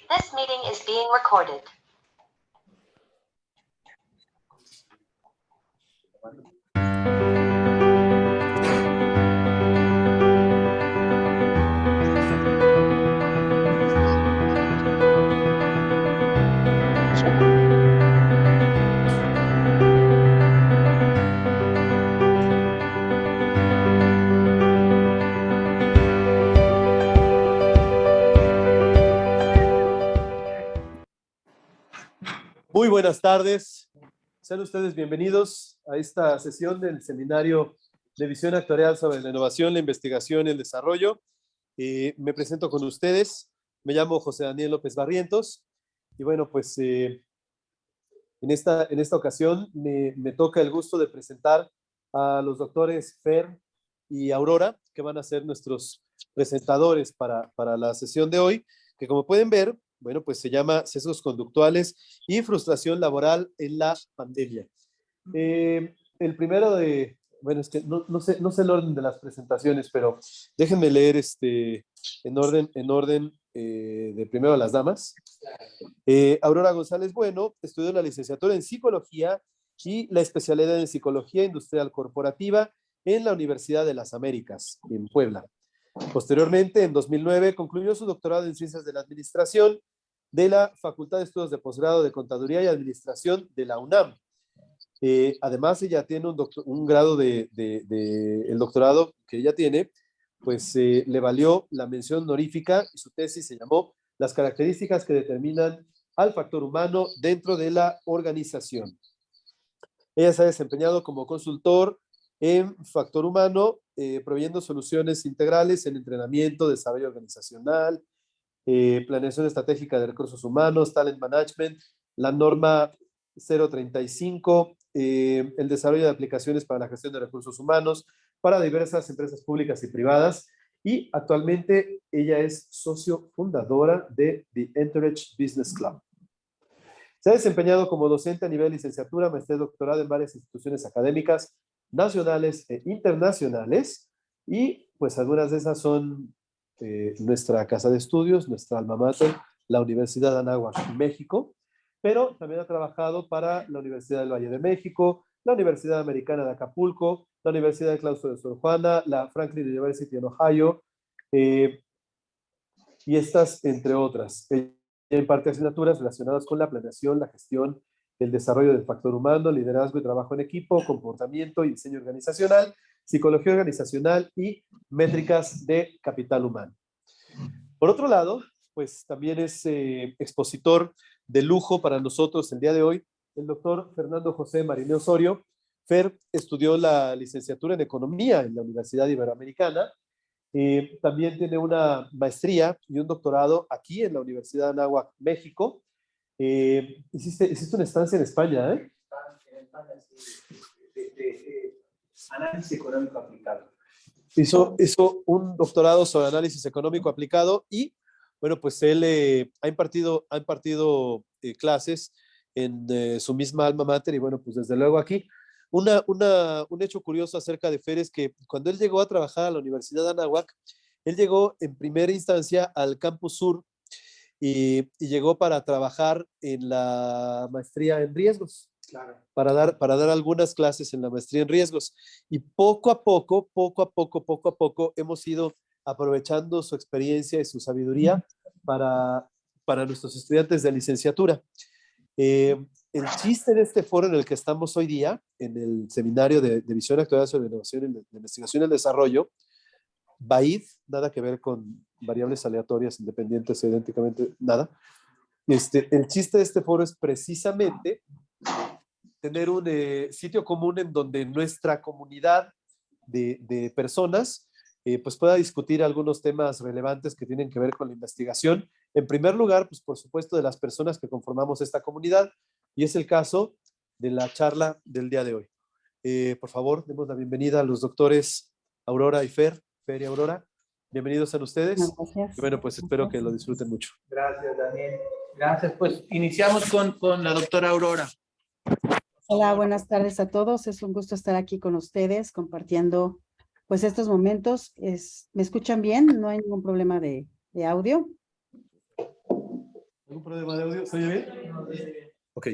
This meeting is being recorded. Muy buenas tardes, sean ustedes bienvenidos a esta sesión del Seminario de Visión Actuarial sobre la Innovación, la Investigación y el Desarrollo. Me presento con ustedes, me llamo José Daniel López Barrientos y bueno, pues en esta ocasión me toca el gusto de presentar a los doctores Fer y Aurora, que van a ser nuestros presentadores para la sesión de hoy, que como pueden ver, bueno, pues se llama Sesgos Conductuales y Frustración Laboral en la Pandemia. El primero bueno, es que no sé el orden de las presentaciones, pero déjenme leer en orden de primero a las damas. Aurora González Bueno estudió la licenciatura en Psicología y la especialidad en Psicología Industrial Corporativa en la Universidad de las Américas, en Puebla. Posteriormente, en 2009, concluyó su doctorado en Ciencias de la Administración de la Facultad de Estudios de Posgrado de Contaduría y Administración de la UNAM. Además, ella tiene un grado el doctorado que ella tiene, pues le valió la mención honorífica y su tesis se llamó Las características que determinan al factor humano dentro de la organización. Ella se ha desempeñado como consultor en factor humano, proveyendo soluciones integrales en entrenamiento, desarrollo organizacional, planeación estratégica de recursos humanos, talent management, la norma 035, el desarrollo de aplicaciones para la gestión de recursos humanos para diversas empresas públicas y privadas, y actualmente ella es socio fundadora de The Entourage Business Club. Se ha desempeñado como docente a nivel licenciatura, maestría y doctorado en varias instituciones académicas nacionales e internacionales, y pues algunas de esas son nuestra casa de estudios, nuestra alma mater, la Universidad de Anáhuac, México, pero también ha trabajado para la Universidad del Valle de México, la Universidad Americana de Acapulco, la Universidad del Claustro de Sor Juana, la Franklin University en Ohio, y estas entre otras. Ella imparte asignaturas relacionadas con la planeación, la gestión, el desarrollo del factor humano, liderazgo y trabajo en equipo, comportamiento y diseño organizacional, psicología organizacional y métricas de capital humano. Por otro lado, pues también es expositor de lujo para nosotros el día de hoy, el doctor Fernando José Mariné Osorio. Fer estudió la licenciatura en Economía en la Universidad Iberoamericana. También tiene una maestría y un doctorado aquí en la Universidad de Anáhuac, México. Hiciste una estancia en España, ¿eh? En España, sí. Análisis económico aplicado. Hizo un doctorado sobre análisis económico aplicado y, bueno, pues él ha impartido clases en su misma alma mater y, bueno, pues desde luego aquí. Un hecho curioso acerca de Fer es que cuando él llegó a trabajar a la Universidad de Anáhuac, él llegó en primera instancia al Campus Sur y llegó para trabajar en la maestría en riesgos. Claro. Para dar algunas clases en la maestría en riesgos. Y poco a poco, hemos ido aprovechando su experiencia y su sabiduría para nuestros estudiantes de licenciatura. El chiste de este foro en el que estamos hoy día, en el Seminario de Visión Actuarial sobre Innovación, de Investigación y el Desarrollo, BAID, nada que ver con variables aleatorias, independientes, idénticamente, nada. El chiste de este foro es precisamente tener un sitio común en donde nuestra comunidad de personas pues pueda discutir algunos temas relevantes que tienen que ver con la investigación. En primer lugar, pues por supuesto de las personas que conformamos esta comunidad, y es el caso de la charla del día de hoy. Por favor, demos la bienvenida a los doctores Aurora y Fer y Aurora. Bienvenidos a ustedes. Gracias. Y bueno, pues espero que lo disfruten mucho. Gracias, Daniel. Gracias. Pues iniciamos con la doctora Aurora. Hola, buenas tardes a todos. Es un gusto estar aquí con ustedes compartiendo pues estos momentos. ¿Me escuchan bien? ¿No hay ningún problema de audio? ¿Algún problema de audio? ¿Se oye bien? Ok.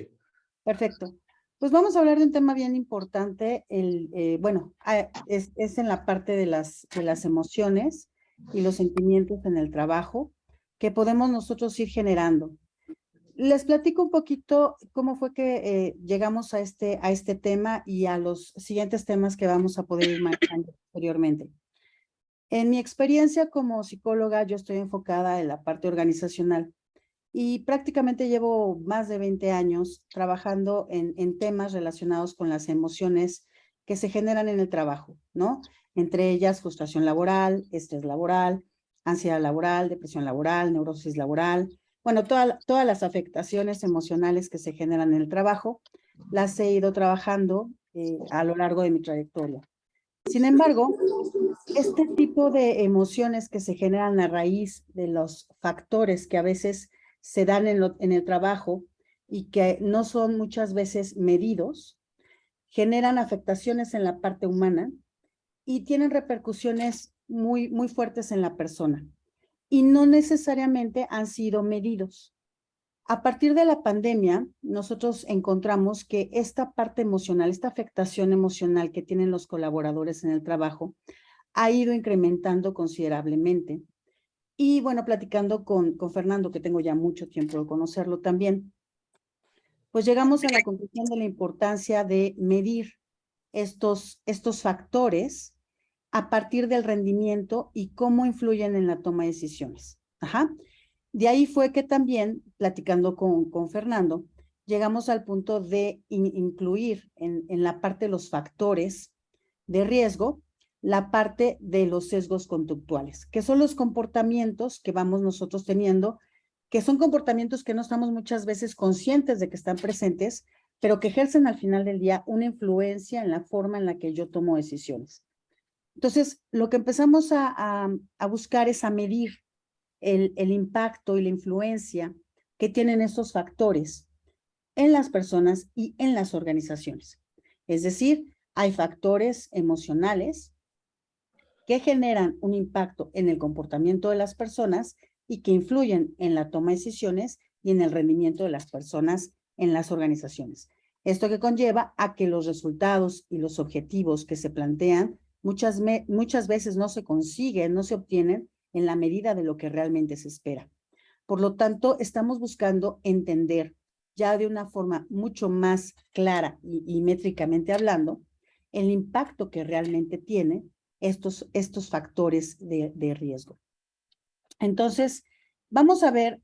Perfecto. Pues vamos a hablar de un tema bien importante. Es en la parte de las emociones y los sentimientos en el trabajo que podemos nosotros ir generando. Les platico un poquito cómo fue que llegamos a este tema y a los siguientes temas que vamos a poder ir manejando posteriormente. En mi experiencia como psicóloga, yo estoy enfocada en la parte organizacional y prácticamente llevo más de 20 años trabajando en temas relacionados con las emociones que se generan en el trabajo, ¿no? Entre ellas frustración laboral, estrés laboral, ansiedad laboral, depresión laboral, neurosis laboral. Bueno, todas las afectaciones emocionales que se generan en el trabajo, las he ido trabajando a lo largo de mi trayectoria. Sin embargo, este tipo de emociones que se generan a raíz de los factores que a veces se dan en el trabajo y que no son muchas veces medidos, generan afectaciones en la parte humana y tienen repercusiones muy, muy fuertes en la persona y no necesariamente han sido medidos. A partir de la pandemia, nosotros encontramos que esta parte emocional, esta afectación emocional que tienen los colaboradores en el trabajo, ha ido incrementando considerablemente. Y bueno, platicando con Fernando, que tengo ya mucho tiempo de conocerlo también, pues llegamos a la conclusión de la importancia de medir estos factores a partir del rendimiento y cómo influyen en la toma de decisiones. Ajá. De ahí fue que también, platicando con Fernando, llegamos al punto de incluir en la parte de los factores de riesgo, la parte de los sesgos conductuales, que son los comportamientos que vamos nosotros teniendo, que son comportamientos que no estamos muchas veces conscientes de que están presentes, pero que ejercen al final del día una influencia en la forma en la que yo tomo decisiones. Entonces, lo que empezamos a buscar es a medir el impacto y la influencia que tienen estos factores en las personas y en las organizaciones. Es decir, hay factores emocionales que generan un impacto en el comportamiento de las personas y que influyen en la toma de decisiones y en el rendimiento de las personas en las organizaciones. Esto que conlleva a que los resultados y los objetivos que se plantean muchas veces no se consiguen, no se obtienen en la medida de lo que realmente se espera. Por lo tanto, estamos buscando entender ya de una forma mucho más clara y métricamente hablando, el impacto que realmente tiene estos factores de riesgo. Entonces, vamos a ver,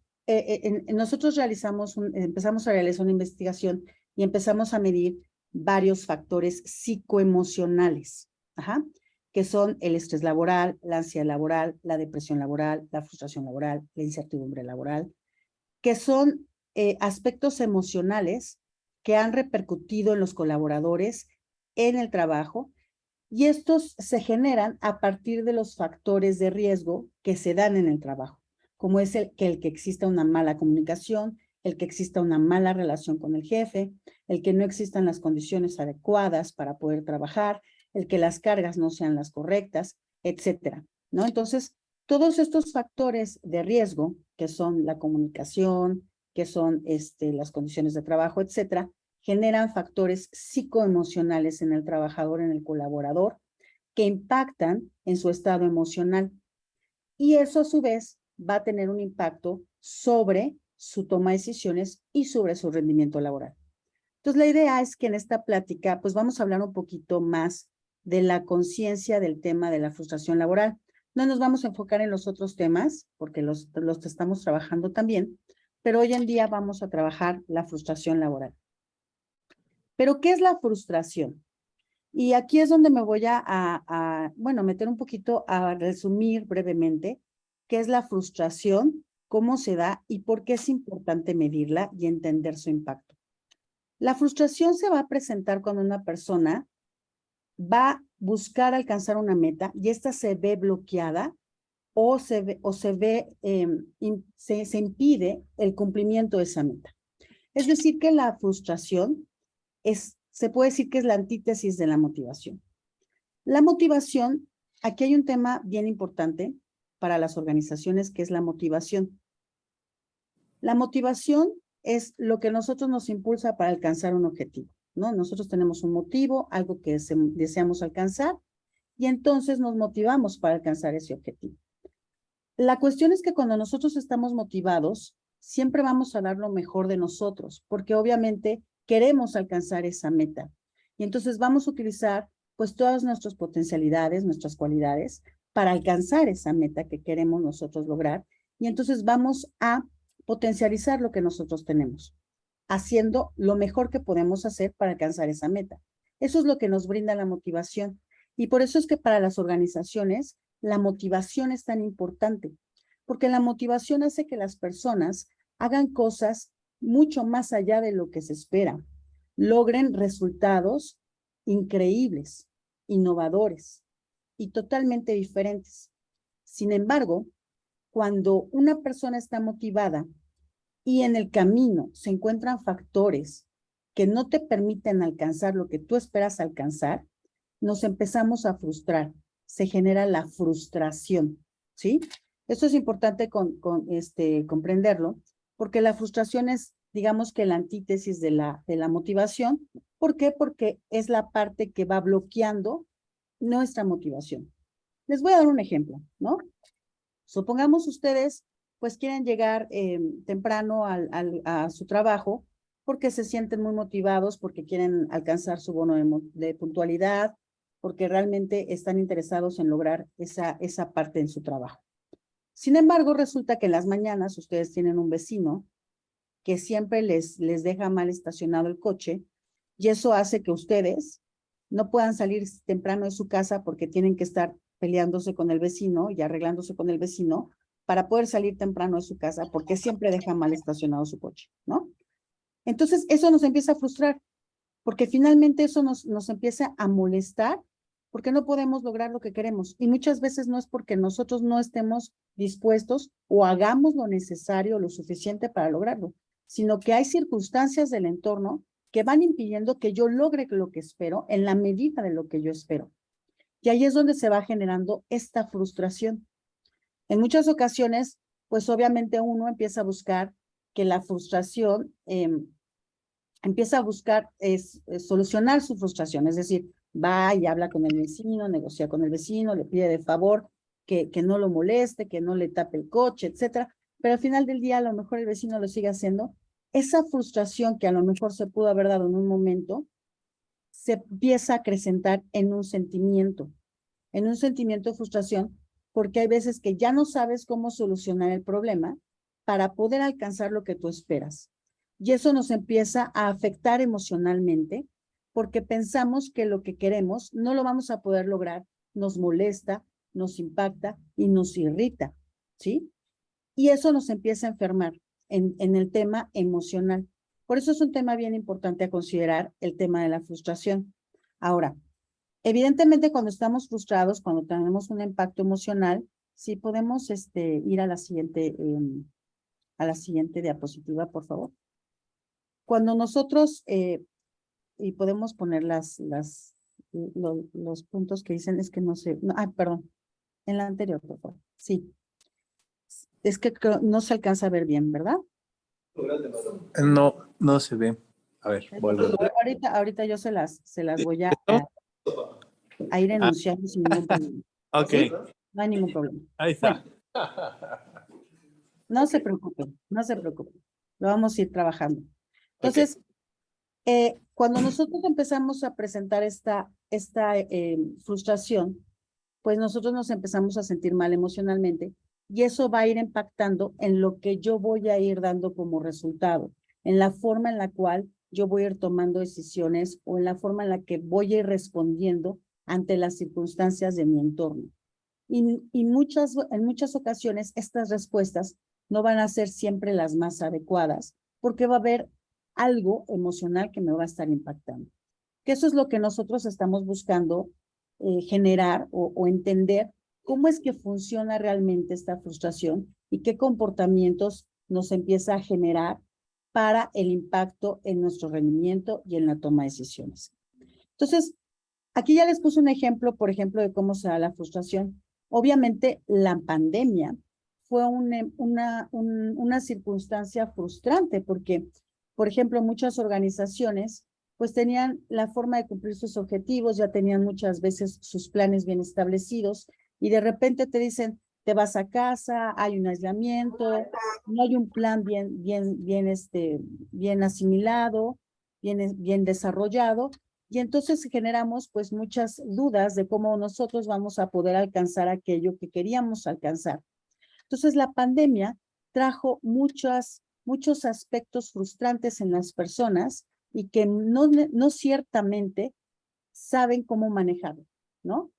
nosotros empezamos a realizar una investigación y empezamos a medir varios factores psicoemocionales, que son el estrés laboral, la ansiedad laboral, la depresión laboral, la frustración laboral, la incertidumbre laboral, que son aspectos emocionales que han repercutido en los colaboradores en el trabajo, y estos se generan a partir de los factores de riesgo que se dan en el trabajo, como es el que exista una mala comunicación, el que exista una mala relación con el jefe, el que no existan las condiciones adecuadas para poder trabajar, el que las cargas no sean las correctas, etcétera, ¿no? Entonces, todos estos factores de riesgo, que son la comunicación, que son las condiciones de trabajo, etcétera, generan factores psicoemocionales en el trabajador, en el colaborador, que impactan en su estado emocional. Y eso a su vez va a tener un impacto sobre su toma de decisiones y sobre su rendimiento laboral. Entonces, la idea es que en esta plática, pues vamos a hablar un poquito más de la conciencia del tema de la frustración laboral. No nos vamos a enfocar en los otros temas, porque los estamos trabajando también, pero hoy en día vamos a trabajar la frustración laboral. Pero, ¿qué es la frustración? Y aquí es donde me voy bueno, meter un poquito a resumir brevemente qué es la frustración, cómo se da y por qué es importante medirla y entender su impacto. La frustración se va a presentar cuando una persona va a buscar alcanzar una meta y esta se ve bloqueada o se impide el cumplimiento de esa meta. Es decir, que la frustración se puede decir que es la antítesis de la motivación. La motivación, aquí hay un tema bien importante para las organizaciones, que es la motivación. La motivación es lo que nosotros nos impulsa para alcanzar un objetivo, ¿no? Nosotros tenemos un motivo, algo que deseamos alcanzar, y entonces nos motivamos para alcanzar ese objetivo. La cuestión es que cuando nosotros estamos motivados, siempre vamos a dar lo mejor de nosotros, porque obviamente queremos alcanzar esa meta. Y entonces vamos a utilizar pues todas nuestras potencialidades, nuestras cualidades, para alcanzar esa meta que queremos nosotros lograr. Y entonces vamos a potencializar lo que nosotros tenemos, haciendo lo mejor que podemos hacer para alcanzar esa meta. Eso es lo que nos brinda la motivación. Y por eso es que para las organizaciones, la motivación es tan importante, porque la motivación hace que las personas hagan cosas mucho más allá de lo que se espera, logren resultados increíbles, innovadores y totalmente diferentes. Sin embargo, cuando una persona está motivada y en el camino se encuentran factores que no te permiten alcanzar lo que tú esperas alcanzar, nos empezamos a frustrar. Se genera la frustración, ¿sí? Esto es importante comprenderlo, porque la frustración es, digamos que la antítesis de la motivación. ¿Por qué? Porque es la parte que va bloqueando nuestra motivación. Les voy a dar un ejemplo, ¿no? Supongamos ustedes, pues quieren llegar temprano a su trabajo porque se sienten muy motivados, porque quieren alcanzar su bono de puntualidad, porque realmente están interesados en lograr esa parte en su trabajo. Sin embargo, resulta que en las mañanas ustedes tienen un vecino que siempre les deja mal estacionado el coche, y eso hace que ustedes no puedan salir temprano de su casa porque tienen que estar peleándose con el vecino y arreglándose con el vecino para poder salir temprano de su casa porque siempre deja mal estacionado su coche, ¿no? Entonces, eso nos empieza a frustrar, porque finalmente eso nos empieza a molestar porque no podemos lograr lo que queremos. Y muchas veces no es porque nosotros no estemos dispuestos o hagamos lo necesario, lo suficiente para lograrlo, sino que hay circunstancias del entorno que van impidiendo que yo logre lo que espero en la medida de lo que yo espero. Y ahí es donde se va generando esta frustración. En muchas ocasiones, pues obviamente uno empieza a buscar que la frustración, empieza a buscar solucionar su frustración, es decir, va y habla con el vecino, negocia con el vecino, le pide de favor que no lo moleste, que no le tape el coche, etcétera, pero al final del día a lo mejor el vecino lo sigue haciendo. Esa frustración que a lo mejor se pudo haber dado en un momento, se empieza a acrecentar en un sentimiento de frustración, porque hay veces que ya no sabes cómo solucionar el problema para poder alcanzar lo que tú esperas. Y eso nos empieza a afectar emocionalmente, porque pensamos que lo que queremos no lo vamos a poder lograr, nos molesta, nos impacta y nos irrita, ¿sí? Y eso nos empieza a enfermar en el tema emocional. Por eso es un tema bien importante a considerar, el tema de la frustración. Ahora, evidentemente cuando estamos frustrados, cuando tenemos un impacto emocional, sí podemos ir a la siguiente diapositiva, por favor. Cuando nosotros, y podemos poner los puntos que dicen, es que no sé, perdón, en la anterior, por favor, sí. Es que no se alcanza a ver bien, ¿verdad? No se ve. A ver, vuelvo. Ahorita yo se las voy a ir enunciando sin ningún problema. Ok. ¿Sí? No hay ningún problema. Ahí está. Bueno, no se preocupen. Lo vamos a ir trabajando. Entonces, cuando nosotros empezamos a presentar esta frustración, pues nosotros nos empezamos a sentir mal emocionalmente, y eso va a ir impactando en lo que yo voy a ir dando como resultado, en la forma en la cual yo voy a ir tomando decisiones o en la forma en la que voy a ir respondiendo ante las circunstancias de mi entorno. Y en muchas ocasiones estas respuestas no van a ser siempre las más adecuadas, porque va a haber algo emocional que me va a estar impactando. Que eso es lo que nosotros estamos buscando generar o entender cómo es que funciona realmente esta frustración y qué comportamientos nos empieza a generar para el impacto en nuestro rendimiento y en la toma de decisiones. Entonces, aquí ya les puse un ejemplo, por ejemplo, de cómo se da la frustración. Obviamente, la pandemia fue una circunstancia frustrante porque, por ejemplo, muchas organizaciones pues tenían la forma de cumplir sus objetivos, ya tenían muchas veces sus planes bien establecidos y de repente te dicen, te vas a casa, hay un aislamiento, no hay un plan bien asimilado, bien desarrollado, y entonces generamos pues muchas dudas de cómo nosotros vamos a poder alcanzar aquello que queríamos alcanzar. Entonces la pandemia trajo muchos aspectos frustrantes en las personas y que no ciertamente saben cómo manejarlo, ¿no?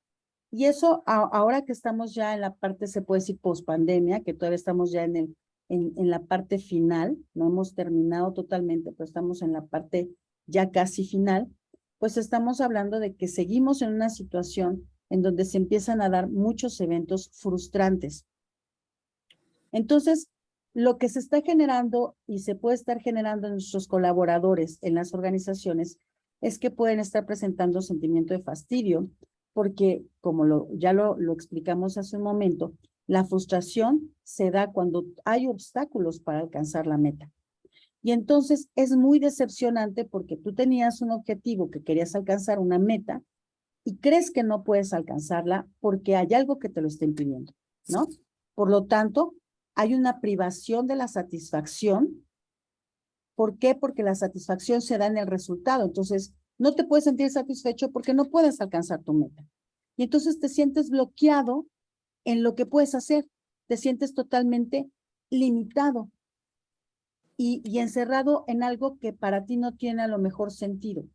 Y eso ahora que estamos ya en la parte, se puede decir, post-pandemia, que todavía estamos ya en la parte final, no hemos terminado totalmente, pero estamos en la parte ya casi final, pues estamos hablando de que seguimos en una situación en donde se empiezan a dar muchos eventos frustrantes. Entonces, lo que se está generando y se puede estar generando en nuestros colaboradores en las organizaciones es que pueden estar presentando sentimiento de fastidio, porque como ya lo explicamos hace un momento, la frustración se da cuando hay obstáculos para alcanzar la meta. Y entonces es muy decepcionante porque tú tenías un objetivo que querías alcanzar, una meta, y crees que no puedes alcanzarla porque hay algo que te lo está impidiendo, ¿no? Por lo tanto, hay una privación de la satisfacción. ¿Por qué? Porque la satisfacción se da en el resultado. Entonces, no te puedes sentir satisfecho porque no puedes alcanzar tu meta. Y entonces te sientes bloqueado en lo que puedes hacer. Te sientes totalmente limitado y encerrado en algo que para ti no tiene a lo mejor sentido.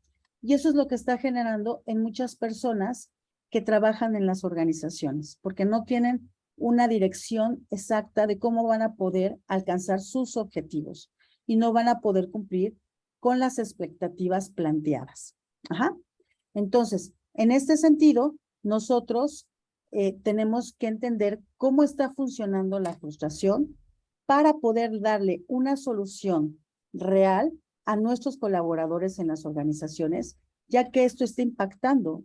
Y eso es lo que está generando en muchas personas que trabajan en las organizaciones, porque no tienen una dirección exacta de cómo van a poder alcanzar sus objetivos y no van a poder cumplir con las expectativas planteadas. Ajá. Entonces, en este sentido, nosotros tenemos que entender cómo está funcionando la frustración para poder darle una solución real a nuestros colaboradores en las organizaciones, ya que esto está impactando,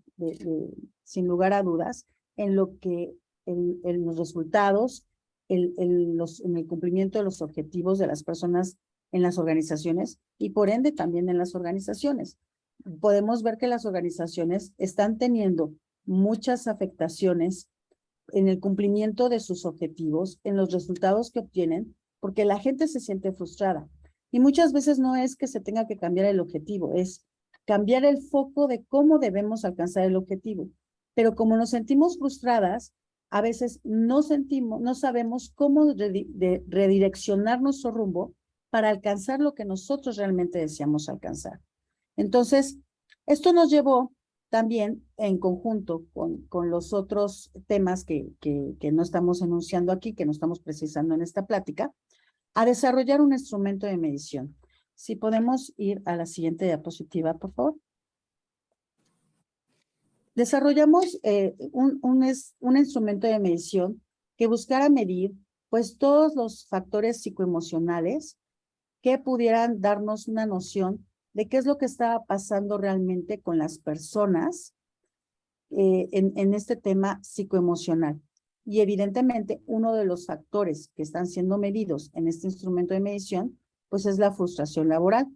sin lugar a dudas, en lo que en los resultados, en el cumplimiento de los objetivos de las personas en las organizaciones y por ende también en las organizaciones. Podemos ver que las organizaciones están teniendo muchas afectaciones en el cumplimiento de sus objetivos, en los resultados que obtienen, porque la gente se siente frustrada. Y muchas veces no es que se tenga que cambiar el objetivo, es cambiar el foco de cómo debemos alcanzar el objetivo. Pero como nos sentimos frustradas, a veces no sabemos cómo redireccionar nuestro rumbo para alcanzar lo que nosotros realmente deseamos alcanzar. Entonces, esto nos llevó también en conjunto con los otros temas que no estamos enunciando aquí, que no estamos precisando en esta plática, a desarrollar un instrumento de medición. Si podemos ir a la siguiente diapositiva, por favor. Desarrollamos un instrumento de medición que buscara medir pues todos los factores psicoemocionales que pudieran darnos una noción de qué es lo que estaba pasando realmente con las personas en este tema psicoemocional. Y evidentemente uno de los factores que están siendo medidos en este instrumento de medición pues es la frustración laboral.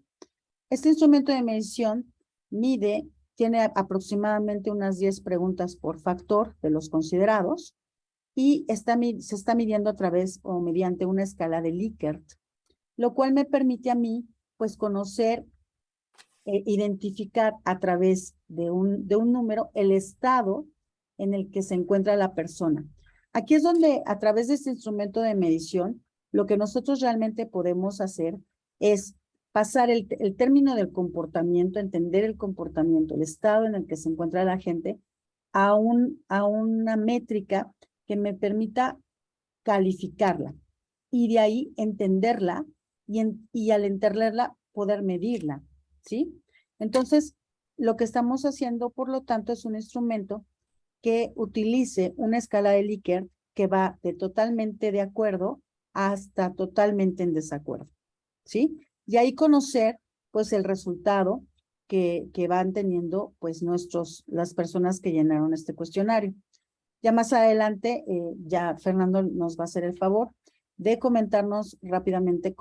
Este instrumento de medición tiene aproximadamente unas 10 preguntas por factor de los considerados y se está midiendo a través o mediante una escala de Likert, lo cual me permite a mí pues conocer, identificar a través de un número el estado en el que se encuentra la persona. Aquí es donde a través de este instrumento de medición, lo que nosotros realmente podemos hacer es pasar el término del comportamiento, entender el comportamiento, el estado en el que se encuentra la gente, a una métrica que me permita calificarla y de ahí entenderla y al entenderla poder medirla, ¿sí? Entonces, lo que estamos haciendo, por lo tanto, es un instrumento que utilice una escala de Likert que va de totalmente de acuerdo hasta totalmente en desacuerdo, ¿sí? Y ahí conocer, pues, el resultado que van teniendo, pues, las personas que llenaron este cuestionario. Ya más adelante, ya Fernando nos va a hacer el favor de comentarnos rápidamente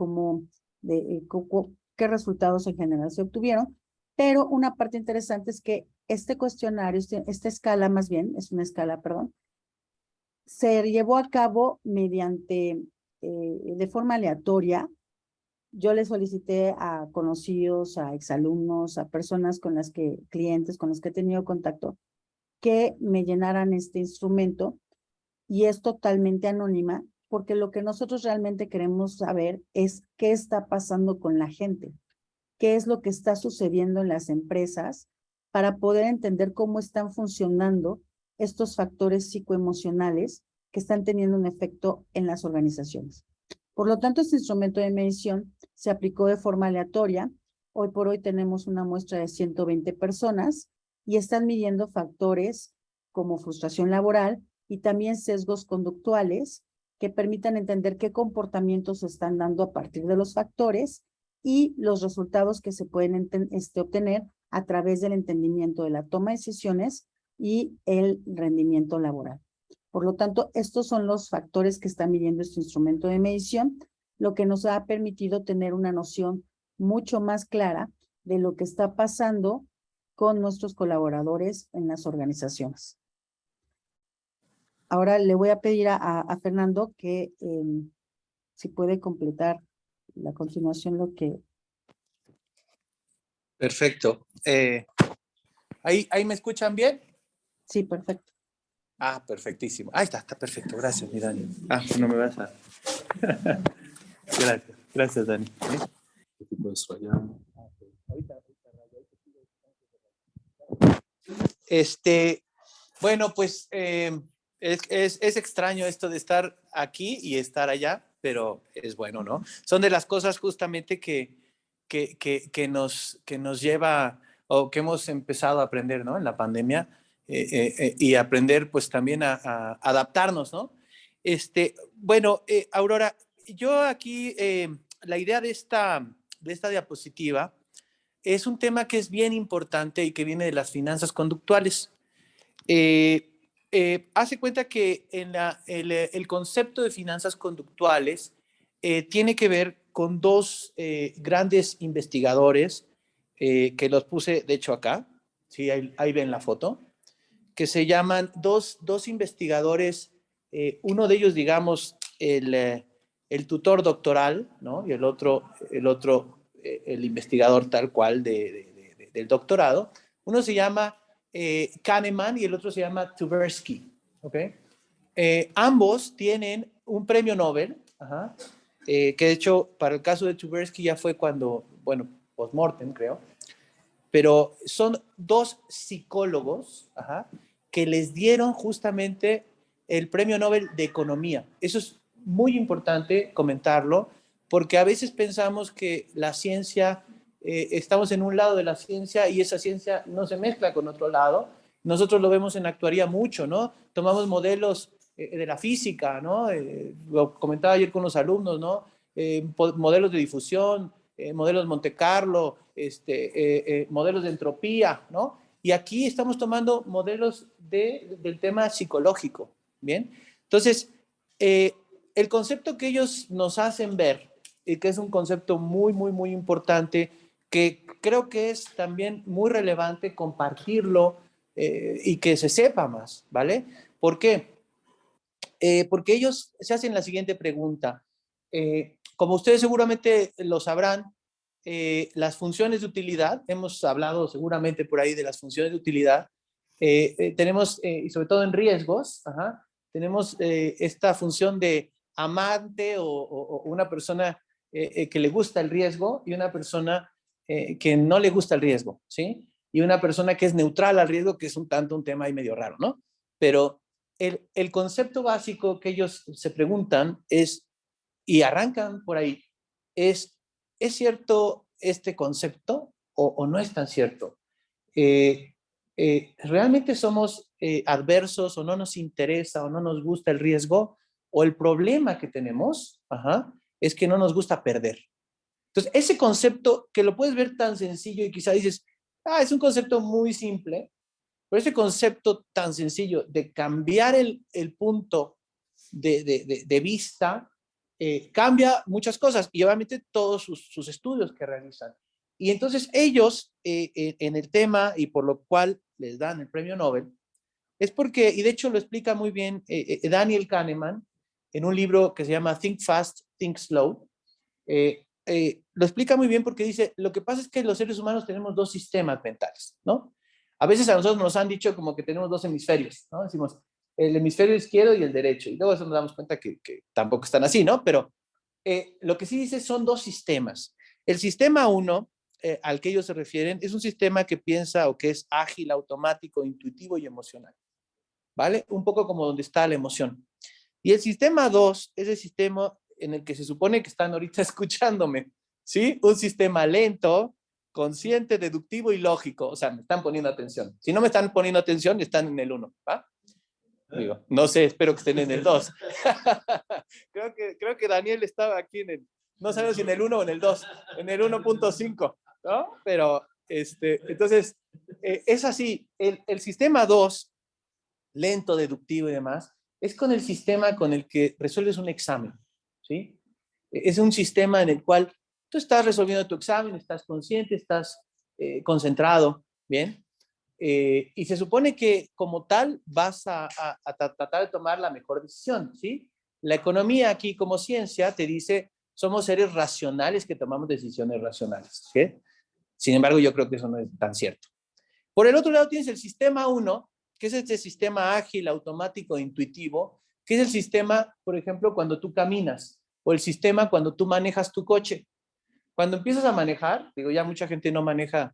qué resultados en general se obtuvieron, pero una parte interesante es que este cuestionario, esta escala más bien, es una escala, perdón, se llevó a cabo mediante, de forma aleatoria. Yo le solicité a conocidos, a exalumnos, a personas clientes con los que he tenido contacto, que me llenaran este instrumento y es totalmente anónima porque lo que nosotros realmente queremos saber es qué está pasando con la gente, qué es lo que está sucediendo en las empresas para poder entender cómo están funcionando estos factores psicoemocionales que están teniendo un efecto en las organizaciones. Por lo tanto, este instrumento de medición se aplicó de forma aleatoria. Hoy por hoy tenemos una muestra de 120 personas y están midiendo factores como frustración laboral y también sesgos conductuales que permitan entender qué comportamientos se están dando a partir de los factores y los resultados que se pueden obtener a través del entendimiento de la toma de decisiones y el rendimiento laboral. Por lo tanto, estos son los factores que está midiendo este instrumento de medición, lo que nos ha permitido tener una noción mucho más clara de lo que está pasando con nuestros colaboradores en las organizaciones. Ahora le voy a pedir a Fernando que si puede completar la continuación lo que... Perfecto. ¿Ahí me escuchan bien? Sí, perfecto. Ah, perfectísimo. Ahí está perfecto. Gracias, mi Dani. No me vas a... Gracias, Dani. Bueno, pues es extraño esto de estar aquí y estar allá, pero es bueno, ¿no? Son de las cosas justamente que nos lleva o que hemos empezado a aprender, ¿no? En la pandemia y aprender pues también a adaptarnos, ¿no? Bueno, Aurora, yo aquí la idea de esta diapositiva es un tema que es bien importante y que viene de las finanzas conductuales. Hace cuenta que el concepto de finanzas conductuales tiene que ver con dos grandes investigadores que los puse, de hecho, acá. Sí, ahí ven la foto. Que se llaman dos investigadores, uno de ellos, digamos, el tutor doctoral, ¿no? Y el otro el investigador tal cual del doctorado. Uno se llama Kahneman y el otro se llama Tversky, ¿ok? Ambos tienen un premio Nobel, que de hecho, para el caso de Tversky ya fue cuando, bueno, post-mortem, creo, pero son dos psicólogos que les dieron justamente el premio Nobel de Economía. Eso es muy importante comentarlo, porque a veces pensamos que la ciencia, estamos en un lado de la ciencia y esa ciencia no se mezcla con otro lado. Nosotros lo vemos en actuaría mucho, ¿no? Tomamos modelos de la física, ¿no? Lo comentaba ayer con los alumnos, ¿no? Modelos de difusión, modelos Monte Carlo, modelos de entropía, ¿no? Y aquí estamos tomando modelos del tema psicológico, ¿bien? Entonces, el concepto que ellos nos hacen ver, y que es un concepto muy, muy, muy importante, que creo que es también muy relevante compartirlo y que se sepa más, ¿vale? ¿Por qué? Porque ellos se hacen la siguiente pregunta. Como ustedes seguramente lo sabrán, las funciones de utilidad, hemos hablado seguramente por ahí de las funciones de utilidad, tenemos, y sobre todo en riesgos, tenemos esta función de amante o una persona que le gusta el riesgo y una persona que no le gusta el riesgo, ¿sí? Y una persona que es neutral al riesgo, que es un tema ahí medio raro, ¿no? Pero el concepto básico que ellos se preguntan es, y arrancan por ahí, ¿es cierto este concepto o no es tan cierto? ¿Realmente somos adversos o no nos interesa o no nos gusta el riesgo? ¿O el problema que tenemos es que no nos gusta perder? Entonces, ese concepto que lo puedes ver tan sencillo y quizá dices, es un concepto muy simple, Por ese concepto tan sencillo de cambiar el punto de vista, cambia muchas cosas y obviamente todos sus estudios que realizan. Y entonces ellos, en el tema y por lo cual les dan el premio Nobel, es porque, y de hecho lo explica muy bien Daniel Kahneman en un libro que se llama Think Fast, Think Slow, lo explica muy bien porque dice, lo que pasa es que los seres humanos tenemos dos sistemas mentales, ¿no? A veces a nosotros nos han dicho como que tenemos dos hemisferios, ¿no? Decimos el hemisferio izquierdo y el derecho, y luego eso nos damos cuenta que tampoco están así, ¿no? Pero lo que sí dice son dos sistemas. El sistema 1, al que ellos se refieren, es un sistema que piensa o que es ágil, automático, intuitivo y emocional, ¿vale? Un poco como donde está la emoción. Y el sistema 2 es el sistema en el que se supone que están ahorita escuchándome, ¿sí? Un sistema lento, consciente, deductivo y lógico. O sea, me están poniendo atención. Si no me están poniendo atención, están en el 1, ¿va? Digo, no sé, espero que estén en el 2. creo que Daniel estaba aquí en el, no sabemos si en el 1 o en el 2, en el 1.5, ¿no? Pero, entonces, es así. El sistema 2, lento, deductivo y demás, es con el sistema con el que resuelves un examen, ¿sí? Es un sistema en el cual tú estás resolviendo tu examen, estás consciente, estás concentrado, ¿bien? Y se supone que como tal vas a tratar de tomar la mejor decisión, ¿sí? La economía aquí como ciencia te dice, somos seres racionales que tomamos decisiones racionales, ¿sí? Sin embargo, yo creo que eso no es tan cierto. Por el otro lado tienes el sistema 1, que es este sistema ágil, automático, intuitivo, que es el sistema, por ejemplo, cuando tú caminas, o el sistema cuando tú manejas tu coche. Cuando empiezas a manejar, digo, ya mucha gente no maneja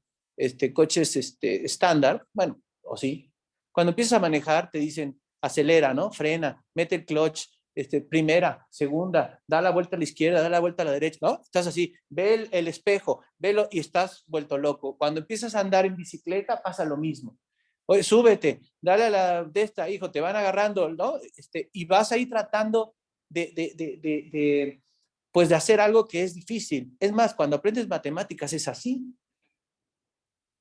coches estándar, bueno, o sí. Cuando empiezas a manejar, te dicen, acelera, ¿no? Frena, mete el clutch, primera, segunda, da la vuelta a la izquierda, da la vuelta a la derecha, ¿no? Estás así, ve el espejo, velo y estás vuelto loco. Cuando empiezas a andar en bicicleta, pasa lo mismo. Oye, súbete, dale a la de esta, hijo, te van agarrando, ¿no? Y vas ahí tratando pues de hacer algo que es difícil. Es más, cuando aprendes matemáticas es así.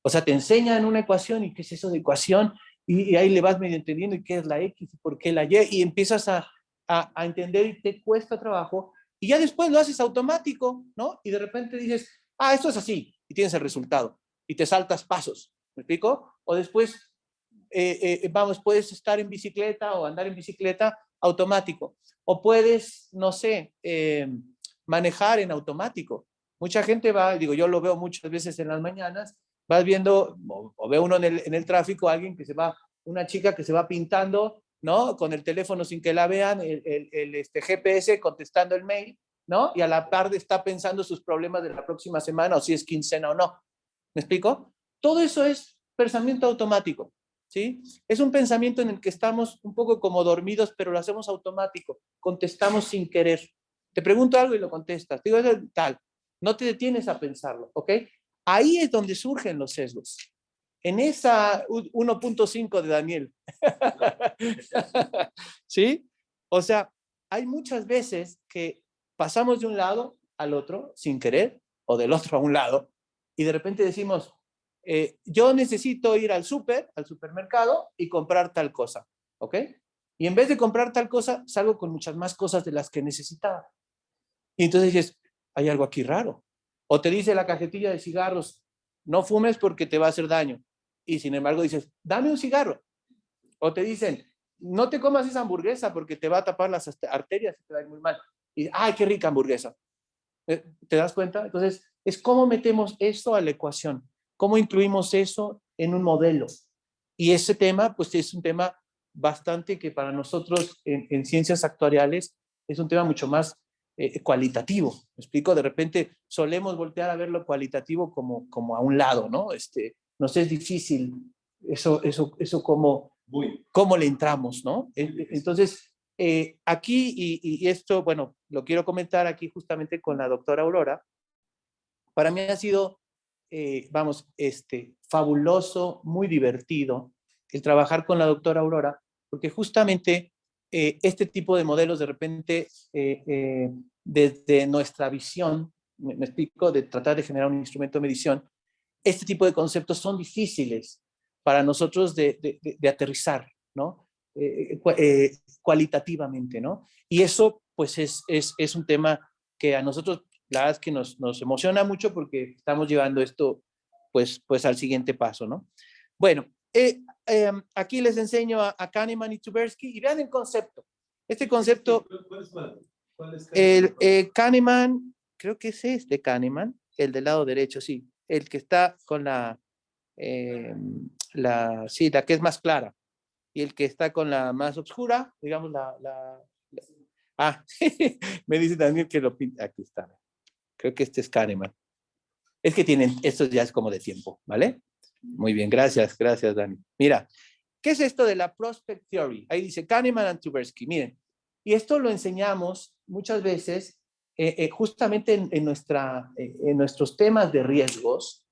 O sea, te enseñan una ecuación y qué es eso de ecuación y ahí le vas medio entendiendo y qué es la X y por qué la Y y empiezas a entender y te cuesta trabajo y ya después lo haces automático, ¿no? Y de repente dices, ah, esto es así y tienes el resultado y te saltas pasos, ¿me explico? O después, vamos, puedes estar en bicicleta o andar en bicicleta automático o puedes, no sé, manejar en automático. Mucha gente va, digo, yo lo veo muchas veces en las mañanas, vas viendo, o ve uno en el tráfico, alguien que se va, una chica que se va pintando, ¿no? Con el teléfono sin que la vean, el GPS contestando el mail, ¿no? Y a la tarde está pensando sus problemas de la próxima semana o si es quincena o no. ¿Me explico? Todo eso es pensamiento automático, ¿sí? Es un pensamiento en el que estamos un poco como dormidos, pero lo hacemos automático, contestamos sin querer. Te pregunto algo y lo contestas, digo, es tal, no te detienes a pensarlo, ¿ok? Ahí es donde surgen los sesgos. En esa 1.5 de Daniel. ¿Sí? O sea, hay muchas veces que pasamos de un lado al otro sin querer o del otro a un lado y de repente decimos, yo necesito ir al supermercado y comprar tal cosa, ¿ok? Y en vez de comprar tal cosa, salgo con muchas más cosas de las que necesitaba. Y entonces dices, hay algo aquí raro. O te dice la cajetilla de cigarros, no fumes porque te va a hacer daño. Y sin embargo dices, dame un cigarro. O te dicen, no te comas esa hamburguesa porque te va a tapar las arterias y te va a ir muy mal. Y, ay, qué rica hamburguesa. ¿Te das cuenta? Entonces, es cómo metemos esto a la ecuación, cómo incluimos eso en un modelo. Y ese tema, pues es un tema bastante que para nosotros en ciencias actuariales es un tema mucho más cualitativo. ¿Me explico? De repente solemos voltear a ver lo cualitativo como a un lado, ¿no? Nos es difícil eso cómo le entramos, ¿no? Entonces, aquí, y esto, bueno, lo quiero comentar aquí justamente con la doctora Aurora, para mí ha sido, vamos, fabuloso, muy divertido el trabajar con la doctora Aurora, porque justamente este tipo de modelos de repente, desde nuestra visión, me explico, de tratar de generar un instrumento de medición, este tipo de conceptos son difíciles para nosotros de aterrizar, ¿no? Cualitativamente, ¿no? Y eso, pues, es un tema que a nosotros, la verdad es que nos emociona mucho porque estamos llevando esto, pues al siguiente paso, ¿no? Bueno, aquí les enseño a Kahneman y Tversky y vean el concepto. Este concepto, ¿Cuál es Kahneman, creo que es este Kahneman, el del lado derecho, sí, el que está con sí, la que es más clara, y el que está con la más oscura, digamos me dice también que lo pinta, aquí está, creo que este es Kahneman. Es que tienen, esto ya es como de tiempo, ¿vale? Muy bien, gracias, Dani. Mira, ¿qué es esto de la Prospect Theory? Ahí dice Kahneman and Tversky, miren, y esto lo enseñamos muchas veces justamente en nuestros temas de riesgos,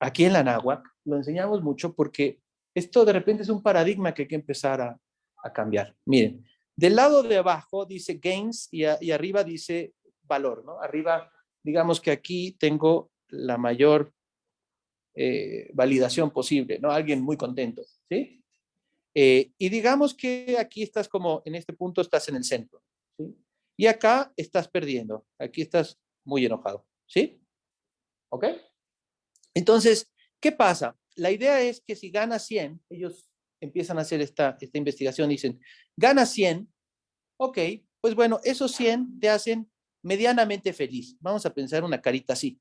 aquí en la Anáhuac, lo enseñamos mucho porque esto de repente es un paradigma que hay que empezar a cambiar. Miren, del lado de abajo dice gains y arriba dice valor, ¿no? Arriba, digamos que aquí tengo la mayor validación posible, ¿no? Alguien muy contento, ¿sí? Y digamos que aquí estás como, en este punto estás en el centro, ¿sí? Y acá estás perdiendo, aquí estás muy enojado, ¿sí? ¿Ok? Entonces, ¿qué pasa? La idea es que si gana 100, ellos empiezan a hacer esta investigación, dicen, gana 100, ok, pues bueno, esos 100 te hacen medianamente feliz. Vamos a pensar una carita así,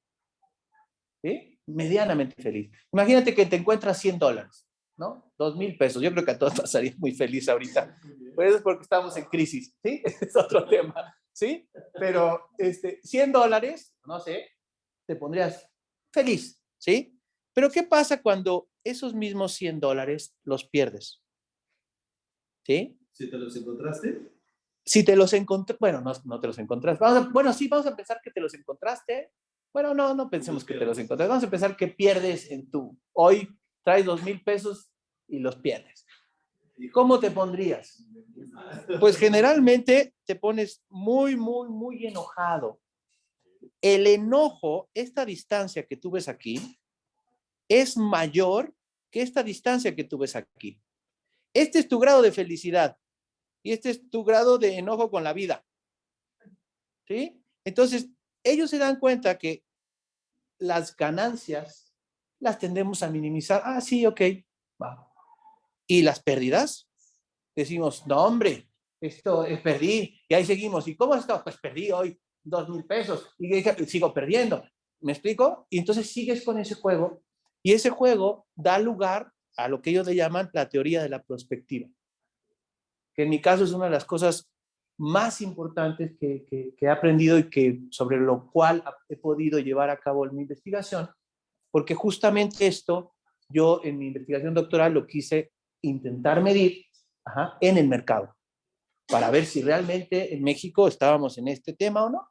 ¿sí? Medianamente feliz. Imagínate que te encuentras $100, ¿no? 2,000 pesos. Yo creo que a todos pasaría muy feliz ahorita. Pues eso es porque estamos en crisis, ¿sí? Es otro tema, ¿sí? Pero $100, no sé, te pondrías feliz, ¿sí? Pero ¿qué pasa cuando esos mismos $100 los pierdes? ¿Sí? ¿Si te los encontraste? Si te los encontraste, bueno, no te los encontraste. Bueno, sí, vamos a pensar que te los encontraste. Bueno, no pensemos que te los encontraste. Vamos a pensar que pierdes hoy traes 2,000 pesos y los pierdes. ¿Cómo te pondrías? Pues generalmente te pones muy, muy, muy enojado. El enojo, esta distancia que tú ves aquí, es mayor que esta distancia que tú ves aquí. Este es tu grado de felicidad y este es tu grado de enojo con la vida. ¿Sí? Entonces, ellos se dan cuenta que las ganancias las tendemos a minimizar. Ah, sí, ok, va. Y las pérdidas, decimos, no, hombre, perdí, y ahí seguimos. ¿Y cómo está? Pues perdí hoy 2,000 pesos y sigo perdiendo. ¿Me explico? Y entonces sigues con ese juego y ese juego da lugar a lo que ellos le llaman la teoría de la prospectiva, que en mi caso es una de las cosas más importantes que he aprendido y sobre lo cual he podido llevar a cabo en mi investigación, porque justamente esto yo en mi investigación doctoral lo quise intentar medir en el mercado, para ver si realmente en México estábamos en este tema o no,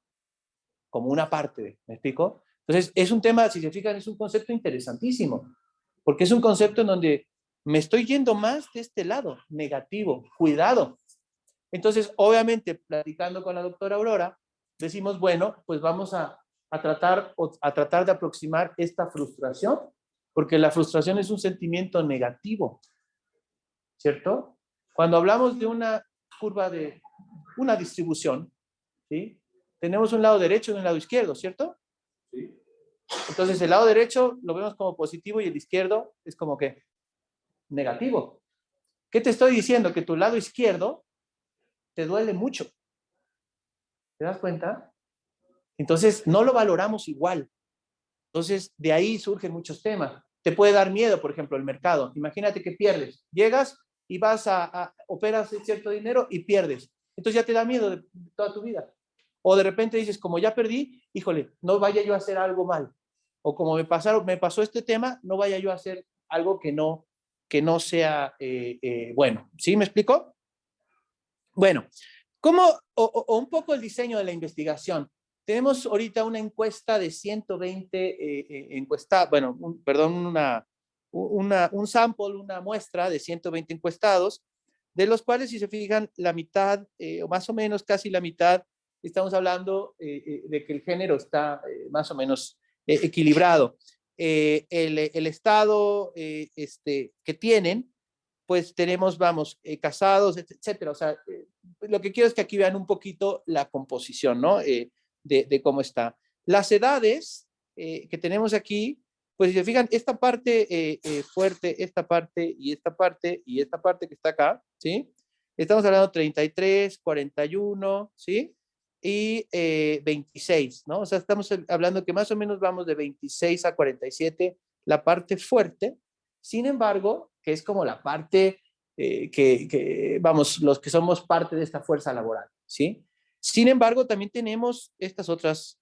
como una parte, ¿me explico? Entonces, es un tema, si se fijan, es un concepto interesantísimo, porque es un concepto en donde me estoy yendo más de este lado, negativo, cuidado. Entonces, obviamente, platicando con la doctora Aurora, decimos, bueno, pues vamos a tratar de aproximar esta frustración, porque la frustración es un sentimiento negativo, ¿cierto? Cuando hablamos de una curva de una distribución, ¿sí? Tenemos un lado derecho y un lado izquierdo, ¿cierto? Sí. Entonces, el lado derecho lo vemos como positivo y el izquierdo es como que negativo. ¿Qué te estoy diciendo? Que tu lado izquierdo te duele mucho. ¿Te das cuenta? Entonces, no lo valoramos igual. Entonces, de ahí surgen muchos temas. Te puede dar miedo, por ejemplo, el mercado. Imagínate que pierdes. Llegas y vas operas cierto dinero y pierdes. Entonces ya te da miedo de toda tu vida. O de repente dices, como ya perdí, híjole, no vaya yo a hacer algo mal. O como me pasó este tema, no vaya yo a hacer algo que no sea bueno. ¿Sí me explico? Bueno, ¿cómo, o un poco el diseño de la investigación? Tenemos ahorita una encuesta de 120 encuestados, bueno, un sample, una muestra de 120 encuestados, de los cuales, si se fijan, la mitad, o más o menos casi la mitad, estamos hablando de que el género está más o menos equilibrado. el estado que tienen, pues tenemos, vamos, casados, etcétera. O sea, lo que quiero es que aquí vean un poquito la composición, ¿no? De cómo está. Las edades que tenemos aquí, pues si se fijan, esta parte fuerte, esta parte y esta parte y esta parte que está acá, ¿sí? Estamos hablando de 33, 41, ¿sí? Y 26, ¿no? O sea, estamos hablando que más o menos vamos de 26 a 47, la parte fuerte. Sin embargo, que es como la parte vamos, los que somos parte de esta fuerza laboral, ¿sí? Sin embargo, también tenemos estas otras,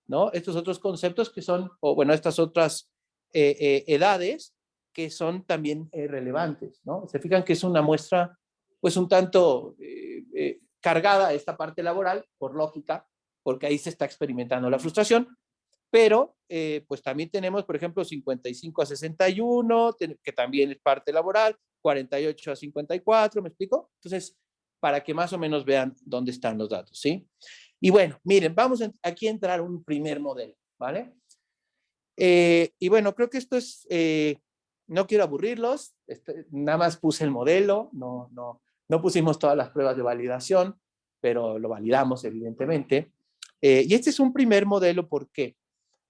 ¿no? Estos otros conceptos que son, o bueno, estas otras edades que son también relevantes, ¿no? Se fijan que es una muestra, pues un tanto cargada esta parte laboral, por lógica, porque ahí se está experimentando la frustración, pero pues también tenemos, por ejemplo, 55 a 61, que también es parte laboral, 48 a 54, ¿me explico? Entonces, para que más o menos vean dónde están los datos, ¿sí? Y bueno, miren, vamos aquí a entrar a un primer modelo, ¿vale? Y bueno, creo que esto es, no quiero aburrirlos, nada más puse el modelo, no pusimos todas las pruebas de validación, pero lo validamos evidentemente. Y este es un primer modelo, ¿por qué?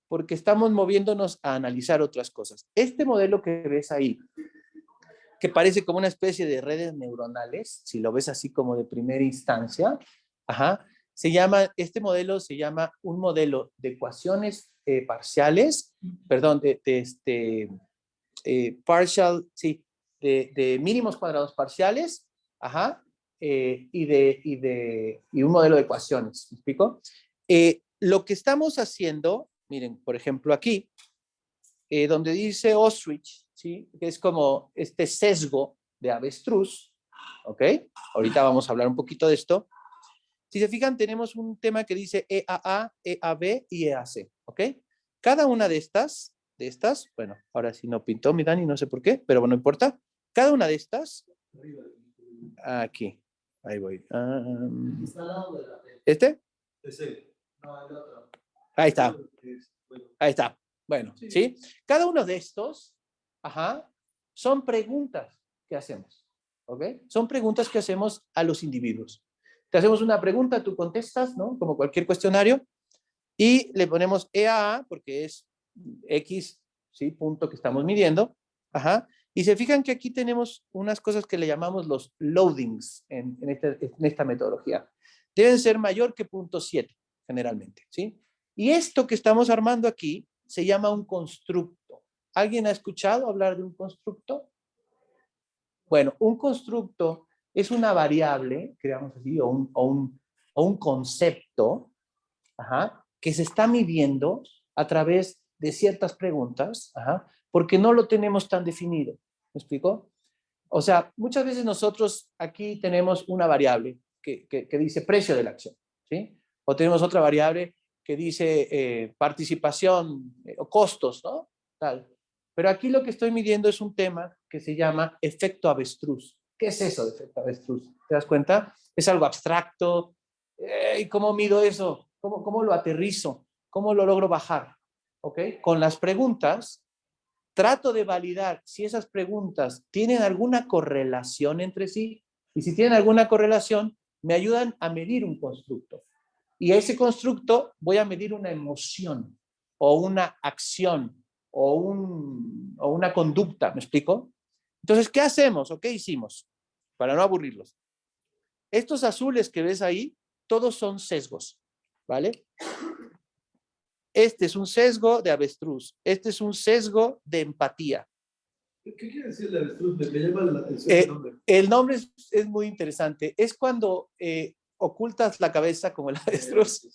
Porque estamos moviéndonos a analizar otras cosas. Este modelo que ves ahí, que parece como una especie de redes neuronales, si lo ves así como de primera instancia, ajá, este modelo se llama un modelo de ecuaciones parciales, perdón, partial, sí, de mínimos cuadrados parciales, ajá, y un modelo de ecuaciones, ¿me explico? Lo que estamos haciendo, miren, por ejemplo aquí, donde dice ostrich, ¿sí? Que es como este sesgo de avestruz, ¿ok? Ahorita vamos a hablar un poquito de esto. Si se fijan, tenemos un tema que dice EAA, EAB y EAC, ¿ok? Cada una de estas, bueno, ahora sí no pintó mi Dani, no sé por qué, pero bueno, no importa. Cada una de estas, aquí, ahí voy. ¿Este? Ahí está. Ahí está. Bueno, ¿sí? Cada uno de estos, ajá, son preguntas que hacemos, ¿ok? Son preguntas que hacemos a los individuos. Te hacemos una pregunta, tú contestas, ¿no? Como cualquier cuestionario, y le ponemos EAA, porque es X, ¿sí? Punto que estamos midiendo, ajá. Y se fijan que aquí tenemos unas cosas que le llamamos los loadings en esta metodología. Deben ser mayor que 0.7, generalmente, ¿sí? Y esto que estamos armando aquí se llama un constructo. ¿Alguien ha escuchado hablar de un constructo? Bueno, un constructo es una variable, creamos así, o un concepto, ajá, que se está midiendo a través de ciertas preguntas, ajá, porque no lo tenemos tan definido. ¿Me explico? O sea, muchas veces nosotros aquí tenemos una variable que dice precio de la acción, ¿sí? O tenemos otra variable que dice participación o costos, ¿no? Tal. Pero aquí lo que estoy midiendo es un tema que se llama efecto avestruz. ¿Qué es eso de efecto avestruz? ¿Te das cuenta? Es algo abstracto. ¿Y cómo mido eso? ¿Cómo lo aterrizo? ¿Cómo lo logro bajar? ¿Ok? Con las preguntas, trato de validar si esas preguntas tienen alguna correlación entre sí, y si tienen alguna correlación, me ayudan a medir un constructo. Y a ese constructo voy a medir una emoción, o una acción, o una conducta, ¿me explico? Entonces, ¿qué hacemos o qué hicimos? Para no aburrirlos. Estos azules que ves ahí, todos son sesgos, ¿vale? Este es un sesgo de avestruz. Este es un sesgo de empatía. ¿Qué quiere decir de avestruz? Me llama la atención el nombre. El nombre es muy interesante. Es cuando ocultas la cabeza como el avestruz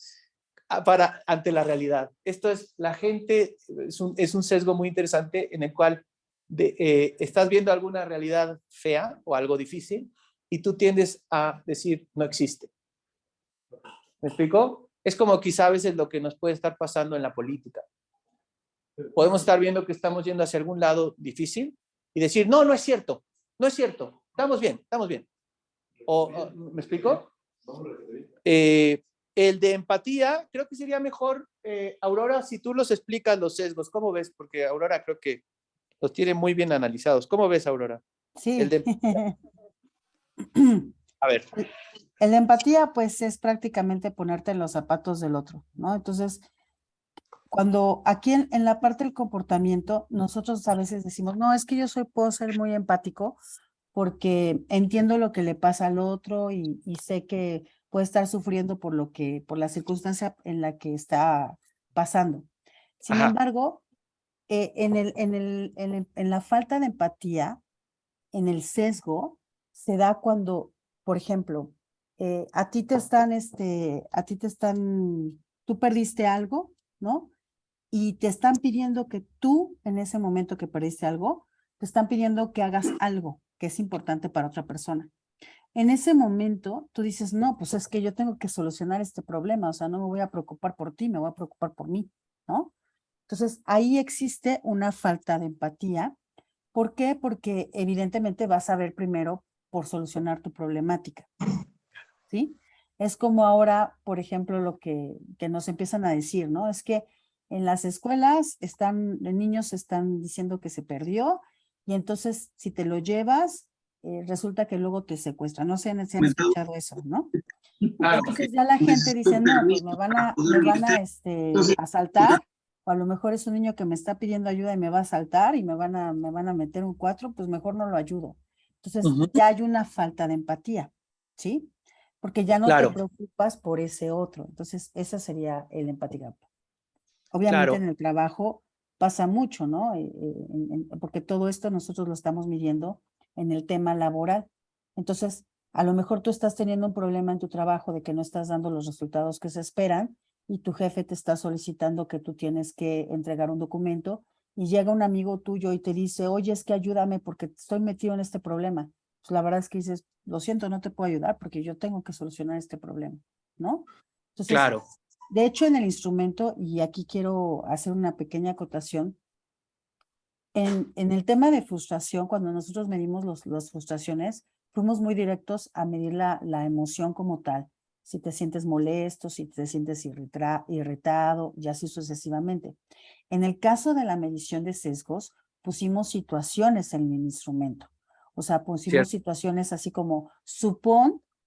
ante la realidad. Esto es, la gente, es un sesgo muy interesante en el cual estás viendo alguna realidad fea o algo difícil y tú tiendes a decir, no existe. ¿Me explico? Es como quizá a veces lo que nos puede estar pasando en la política. Podemos estar viendo que estamos yendo hacia algún lado difícil y decir, no, no es cierto, no es cierto, estamos bien, estamos bien. ¿Me explico? El de empatía, creo que sería mejor, Aurora, si tú los explicas los sesgos. ¿Cómo ves? Porque Aurora creo que los tiene muy bien analizados. ¿Cómo ves, Aurora? El Sí. de, a ver. El de empatía, pues, es prácticamente ponerte en los zapatos del otro, ¿no? Entonces, cuando aquí en la parte del comportamiento, nosotros a veces decimos, no, es que puedo ser muy empático porque entiendo lo que le pasa al otro y sé que puede estar sufriendo por la circunstancia en la que está pasando. Sin Ajá. embargo, en la falta de empatía, en el sesgo, se da cuando, por ejemplo, tú perdiste algo, ¿no? Y te están pidiendo que tú, en ese momento que perdiste algo, te están pidiendo que hagas algo que es importante para otra persona. En ese momento, tú dices, no, pues es que yo tengo que solucionar este problema, o sea, no me voy a preocupar por ti, me voy a preocupar por mí, ¿no? Entonces, ahí existe una falta de empatía. ¿Por qué? Porque evidentemente vas a ver primero por solucionar tu problemática, ¿sí? Es como ahora, por ejemplo, lo que nos empiezan a decir, ¿no? Es que en las escuelas los niños están diciendo que se perdió y entonces si te lo llevas, resulta que luego te secuestran. No sé si han escuchado eso, ¿no? Claro. Entonces ya la gente dice, no, pues me van a asaltar, o a lo mejor es un niño que me está pidiendo ayuda y me va a asaltar y me van a meter un 4, pues mejor no lo ayudo. Entonces Ujú. ya hay una falta de empatía, ¿sí? Porque ya no te Claro, preocupas por ese otro. Entonces, esa sería el empatía. Obviamente claro, en el trabajo pasa mucho, ¿no? Porque todo esto nosotros lo estamos midiendo en el tema laboral. Entonces, a lo mejor tú estás teniendo un problema en tu trabajo de que no estás dando los resultados que se esperan y tu jefe te está solicitando que tú tienes que entregar un documento y llega un amigo tuyo y te dice, oye, es que ayúdame porque estoy metido en este problema. Pues la verdad es que dices, lo siento, no te puedo ayudar porque yo tengo que solucionar este problema, ¿no? Entonces, claro. de hecho, en el instrumento, y aquí quiero hacer una pequeña acotación, en el tema de frustración, cuando nosotros medimos las frustraciones, fuimos muy directos a medir la emoción como tal. Si te sientes molesto, si te sientes irritado y así sucesivamente. En el caso de la medición de sesgos, pusimos situaciones en el instrumento. O sea, pusimos Cierto. situaciones así como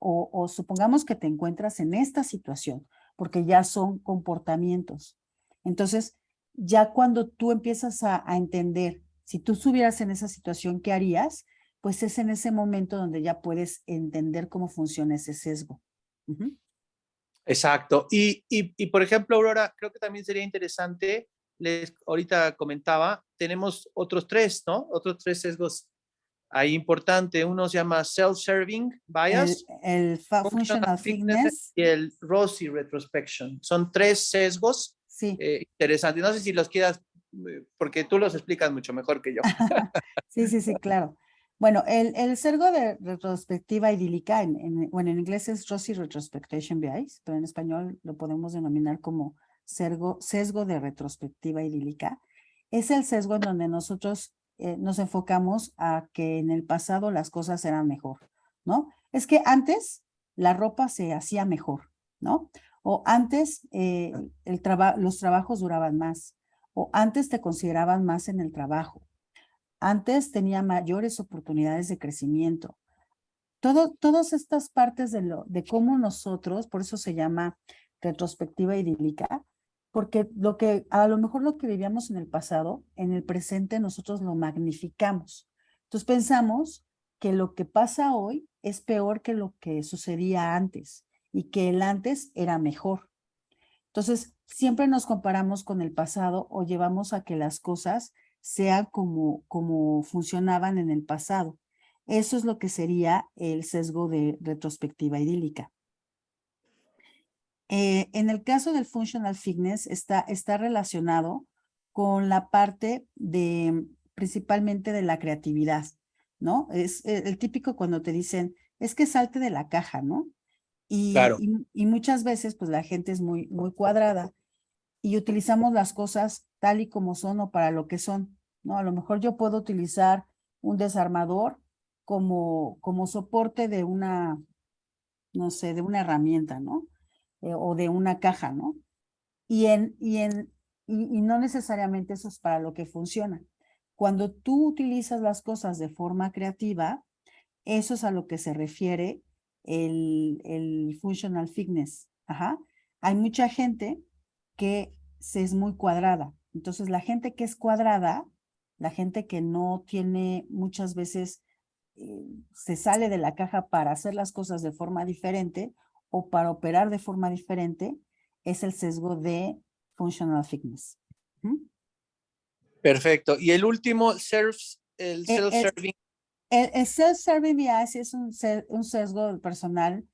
o supongamos que te encuentras en esta situación, porque ya son comportamientos. Entonces, ya cuando tú empiezas a entender, si tú estuvieras en esa situación, ¿qué harías? Pues es en ese momento donde ya puedes entender cómo funciona ese sesgo. Ujú. Exacto. Por ejemplo, Aurora, creo que también sería interesante, ahorita comentaba, tenemos otros tres, ¿no? Otros tres sesgos ahí importante. Uno se llama self-serving bias, functional Functional fitness fitness, y el Rossi retrospection. Son tres sesgos sí. interesantes. No sé si los quieras, porque tú los explicas mucho mejor que yo. Sí, claro. Bueno, el sesgo de retrospectiva idílica, bueno, en inglés es Rossi Retrospection Bias, pero en español lo podemos denominar como sesgo de retrospectiva idílica. Es el sesgo en donde nosotros nos enfocamos a que en el pasado las cosas eran mejor, ¿no? Es que antes la ropa se hacía mejor, ¿no? O antes los trabajos duraban más, o antes te consideraban más en el trabajo. Antes tenía mayores oportunidades de crecimiento. Todas estas partes de cómo nosotros, por eso se llama retrospectiva idílica, porque a lo mejor lo que vivíamos en el pasado, en el presente nosotros lo magnificamos. Entonces pensamos que lo que pasa hoy es peor que lo que sucedía antes y que el antes era mejor. Entonces, siempre nos comparamos con el pasado o llevamos a que las cosas sean como funcionaban en el pasado. Eso es lo que sería el sesgo de retrospectiva idílica. En el caso del functional fitness está relacionado con la parte principalmente de la creatividad, ¿no? Es el típico cuando te dicen, es que salte de la caja, ¿no? Y, Claro. y, y muchas veces, pues la gente es muy, muy cuadrada y utilizamos las cosas tal y como son o para lo que son, ¿no? A lo mejor yo puedo utilizar un desarmador como soporte de no sé, de una herramienta, ¿no? o de una caja, ¿no? Y no necesariamente eso es para lo que funciona. Cuando tú utilizas las cosas de forma creativa, eso es a lo que se refiere el functional fitness. Ajá. Hay mucha gente que es muy cuadrada. Entonces, la gente que es cuadrada, la gente que no tiene muchas veces, se sale de la caja para hacer las cosas de forma diferente o para operar de forma diferente, es el sesgo de functional fitness. ¿Mm? Perfecto. Y el último, el El, self-serving. el self-serving bias es un sesgo del personal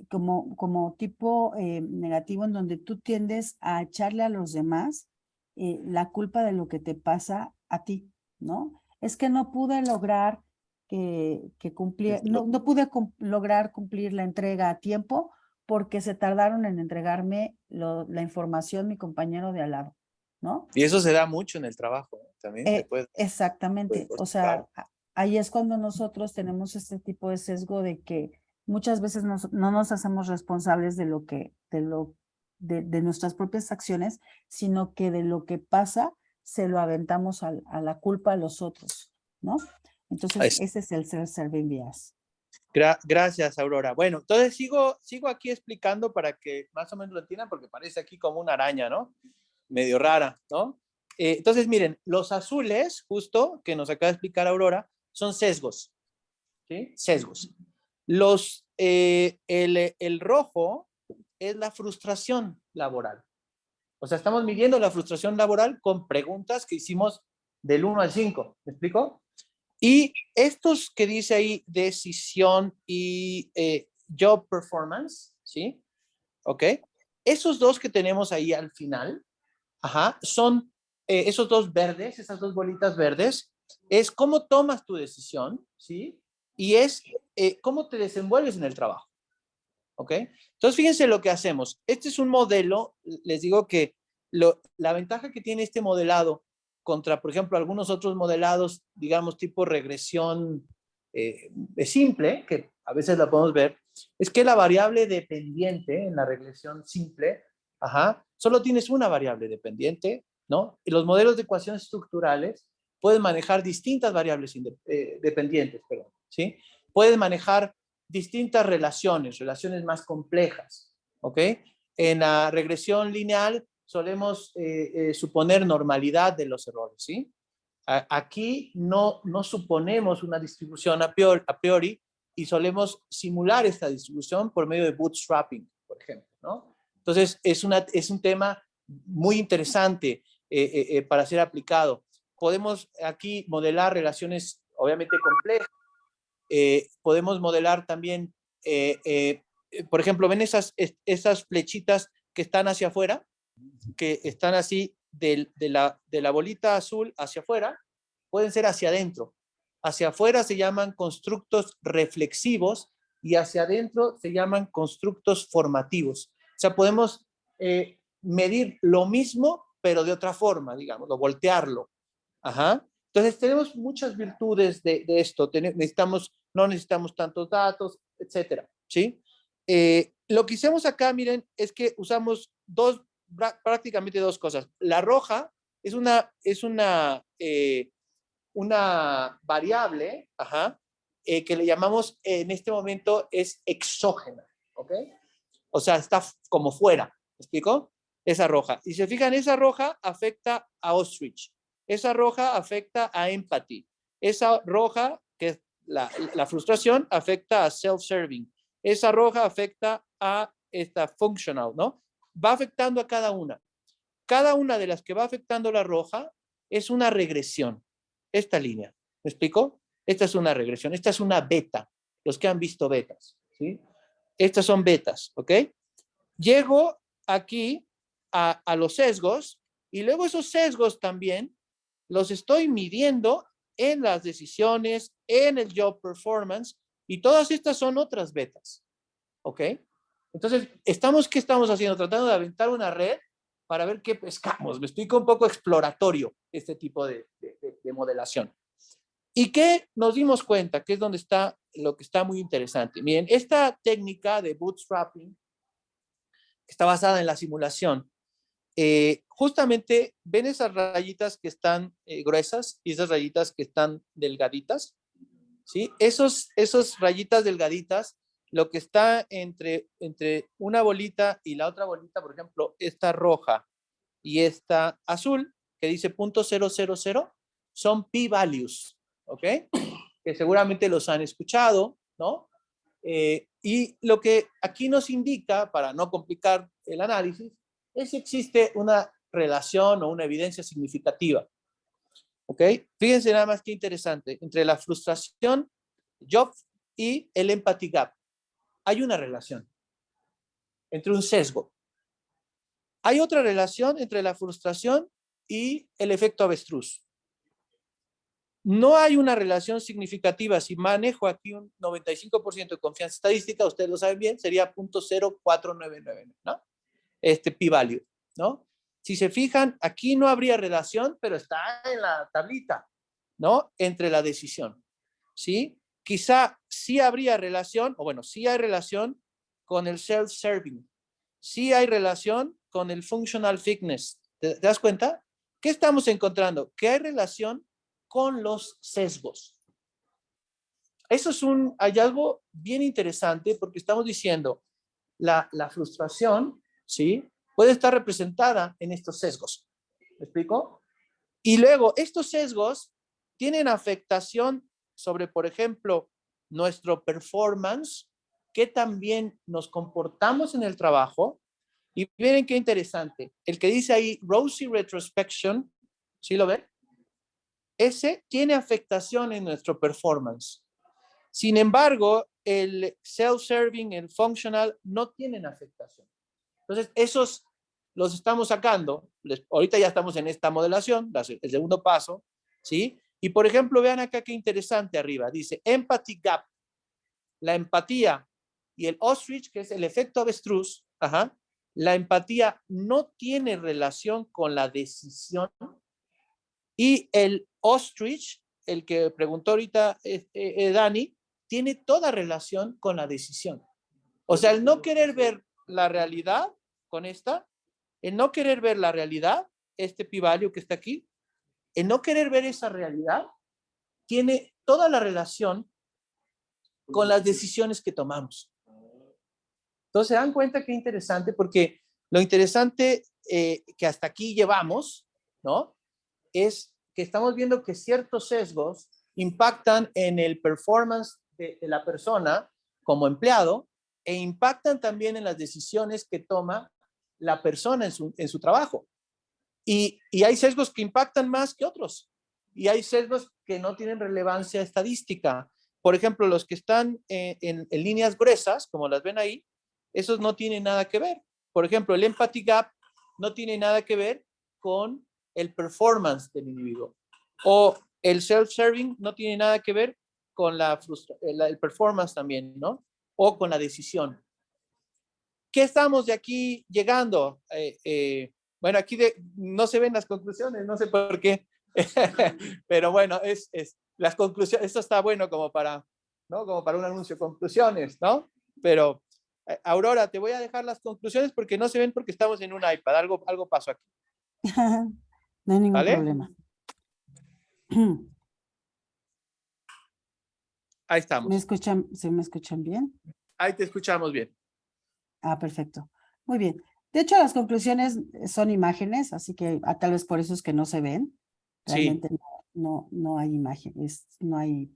como tipo negativo, en donde tú tiendes a echarle a los demás la culpa de lo que te pasa a ti, ¿no? Es que no pude lograr que cumplir, no pude lograr cumplir la entrega a tiempo porque se tardaron en entregarme la información mi compañero de al lado, ¿no? Y eso se da mucho en el trabajo, ¿eh? También se puede. Exactamente. O sea, ahí es cuando nosotros tenemos este tipo de sesgo de que muchas veces no nos hacemos responsables de lo que, de nuestras propias acciones, sino que de lo que pasa se lo aventamos a la culpa a los otros, ¿no? Entonces, ese es el self-serving bias. Gracias, Aurora. Bueno, entonces sigo aquí explicando para que más o menos lo entiendan, porque parece aquí como una araña, ¿no? Medio rara, ¿no? Entonces, miren, los azules, justo, que nos acaba de explicar Aurora, son sesgos, ¿sí? Sesgos. El rojo es la frustración laboral. O sea, estamos midiendo la frustración laboral con preguntas que hicimos del 1 al 5. ¿Me explico? Y estos que dice ahí, decisión y job performance, ¿sí? ¿Ok? Esos dos que tenemos ahí al final, ajá, son esos dos verdes, esas dos bolitas verdes, es cómo tomas tu decisión, ¿sí? Y es cómo te desenvuelves en el trabajo, ¿ok? Entonces, fíjense lo que hacemos. Este es un modelo, les digo que la ventaja que tiene este modelado contra, por ejemplo, algunos otros modelados, digamos, tipo regresión simple, que a veces la podemos ver, es que la variable dependiente en la regresión simple, ajá, solo tienes una variable dependiente, ¿no? Y los modelos de ecuaciones estructurales pueden manejar distintas variables dependientes, perdón, ¿sí? Pueden manejar distintas relaciones más complejas, ¿ok? En la regresión lineal solemos suponer normalidad de los errores, ¿sí? Aquí no suponemos una distribución a priori y solemos simular esta distribución por medio de bootstrapping, por ejemplo, ¿no? Entonces, es un tema muy interesante para ser aplicado. Podemos aquí modelar relaciones obviamente complejas. Podemos modelar también, por ejemplo, ¿ven esas flechitas que están hacia afuera? Que están así de la bolita azul hacia afuera, pueden ser hacia adentro. Hacia afuera se llaman constructos reflexivos y hacia adentro se llaman constructos formativos. O sea, podemos medir lo mismo, pero de otra forma, digamos, o voltearlo. Ajá. Entonces, tenemos muchas virtudes de esto. No necesitamos tantos datos, etcétera, ¿sí? Lo que hicimos acá, miren, es que usamos prácticamente dos cosas. La roja es una variable, ajá, que le llamamos en este momento es exógena, ¿ok? O sea, está como fuera, ¿me explico? Esa roja. Y se fijan, esa roja afecta a Ostrich. Esa roja afecta a empathy. Esa roja, que es la frustración, afecta a self-serving. Esa roja afecta a esta functional, ¿no? Va afectando a cada una. Cada una de las que va afectando la roja es una regresión. Esta línea, ¿me explico? Esta es una regresión. Esta es una beta. Los que han visto betas, ¿sí? Estas son betas, ¿ok? Llego aquí a los sesgos y luego esos sesgos también los estoy midiendo en las decisiones, en el job performance y todas estas son otras betas, ¿ok? Entonces, ¿qué estamos haciendo? Tratando de aventar una red para ver qué pescamos. Me explico, un poco exploratorio este tipo de modelación. ¿Y qué nos dimos cuenta? Que es donde está lo que está muy interesante. Miren, esta técnica de bootstrapping está basada en la simulación. Justamente ven esas rayitas que están gruesas y esas rayitas que están delgaditas, ¿sí? Esos rayitas delgaditas, lo que está entre una bolita y la otra bolita, por ejemplo, esta roja y esta azul, que dice .000, son p-values, ¿ok? Que seguramente los han escuchado, ¿no? Y lo que aquí nos indica, para no complicar el análisis, es si existe una relación o una evidencia significativa. ¿Ok? Fíjense nada más qué interesante. Entre la frustración, job y el empathy gap, hay una relación entre un sesgo. Hay otra relación entre la frustración y el efecto avestruz. No hay una relación significativa. Si manejo aquí un 95% de confianza estadística, ustedes lo saben bien, sería .0499, ¿no? Este p-value, ¿no? Si se fijan, aquí no habría relación, pero está en la tablita, ¿no? Entre la decisión, ¿sí? Quizá sí habría relación, o bueno, sí hay relación con el self-serving, sí hay relación con el functional fitness. ¿Te das cuenta? ¿Qué estamos encontrando? Que hay relación con los sesgos. Eso es un hallazgo bien interesante porque estamos diciendo la frustración, ¿sí? Puede estar representada en estos sesgos. ¿Me explico? Y luego, estos sesgos tienen afectación sobre, por ejemplo, nuestro performance, que también nos comportamos en el trabajo. Y miren qué interesante. El que dice ahí, Rosy Retrospection, ¿sí lo ven? Ese tiene afectación en nuestro performance. Sin embargo, el self-serving, el functional, no tienen afectación. Entonces, esos los estamos sacando. Ahorita ya estamos en esta modelación, el segundo paso, ¿sí? Y por ejemplo, vean acá qué interesante arriba. Dice empathy gap, la empatía y el ostrich, que es el efecto avestruz, ajá, la empatía no tiene relación con la decisión y el ostrich, el que preguntó ahorita Dani, tiene toda relación con la decisión. O sea, el no querer ver la realidad con esta, el no querer ver la realidad, este p-value que está aquí, el no querer ver esa realidad, tiene toda la relación con las decisiones que tomamos. Entonces, se dan cuenta qué interesante, porque lo interesante que hasta aquí llevamos, ¿no? Es que estamos viendo que ciertos sesgos impactan en el performance de la persona como empleado e impactan también en las decisiones que toma la persona en su trabajo. Y hay sesgos que impactan más que otros. Y hay sesgos que no tienen relevancia estadística. Por ejemplo, los que están en líneas gruesas, como las ven ahí, esos no tienen nada que ver. Por ejemplo, el empathy gap no tiene nada que ver con el performance del individuo. O el self-serving no tiene nada que ver con el performance también, ¿no? O con la decisión. ¿Qué estamos de aquí llegando? Bueno, aquí no se ven las conclusiones, no sé por qué. Pero bueno, las conclusiones, esto está bueno como para, ¿no? Como para un anuncio, conclusiones, ¿no? Pero, Aurora, te voy a dejar las conclusiones porque no se ven porque estamos en un iPad, algo pasó aquí. No hay ningún ¿Vale? problema. Ahí estamos. ¿Se me escuchan bien? Ahí te escuchamos bien. Ah, perfecto. Muy bien. De hecho, las conclusiones son imágenes, así que tal vez por eso es que no se ven. Sí. Realmente no hay imágenes, no hay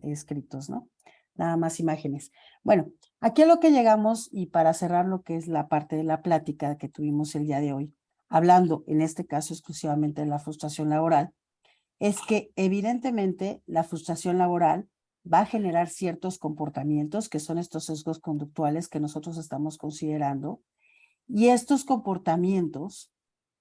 escritos, ¿no? Nada más imágenes. Bueno, aquí a lo que llegamos y para cerrar lo que es la parte de la plática que tuvimos el día de hoy, hablando en este caso exclusivamente de la frustración laboral, es que evidentemente la frustración laboral va a generar ciertos comportamientos que son estos sesgos conductuales que nosotros estamos considerando. Y estos comportamientos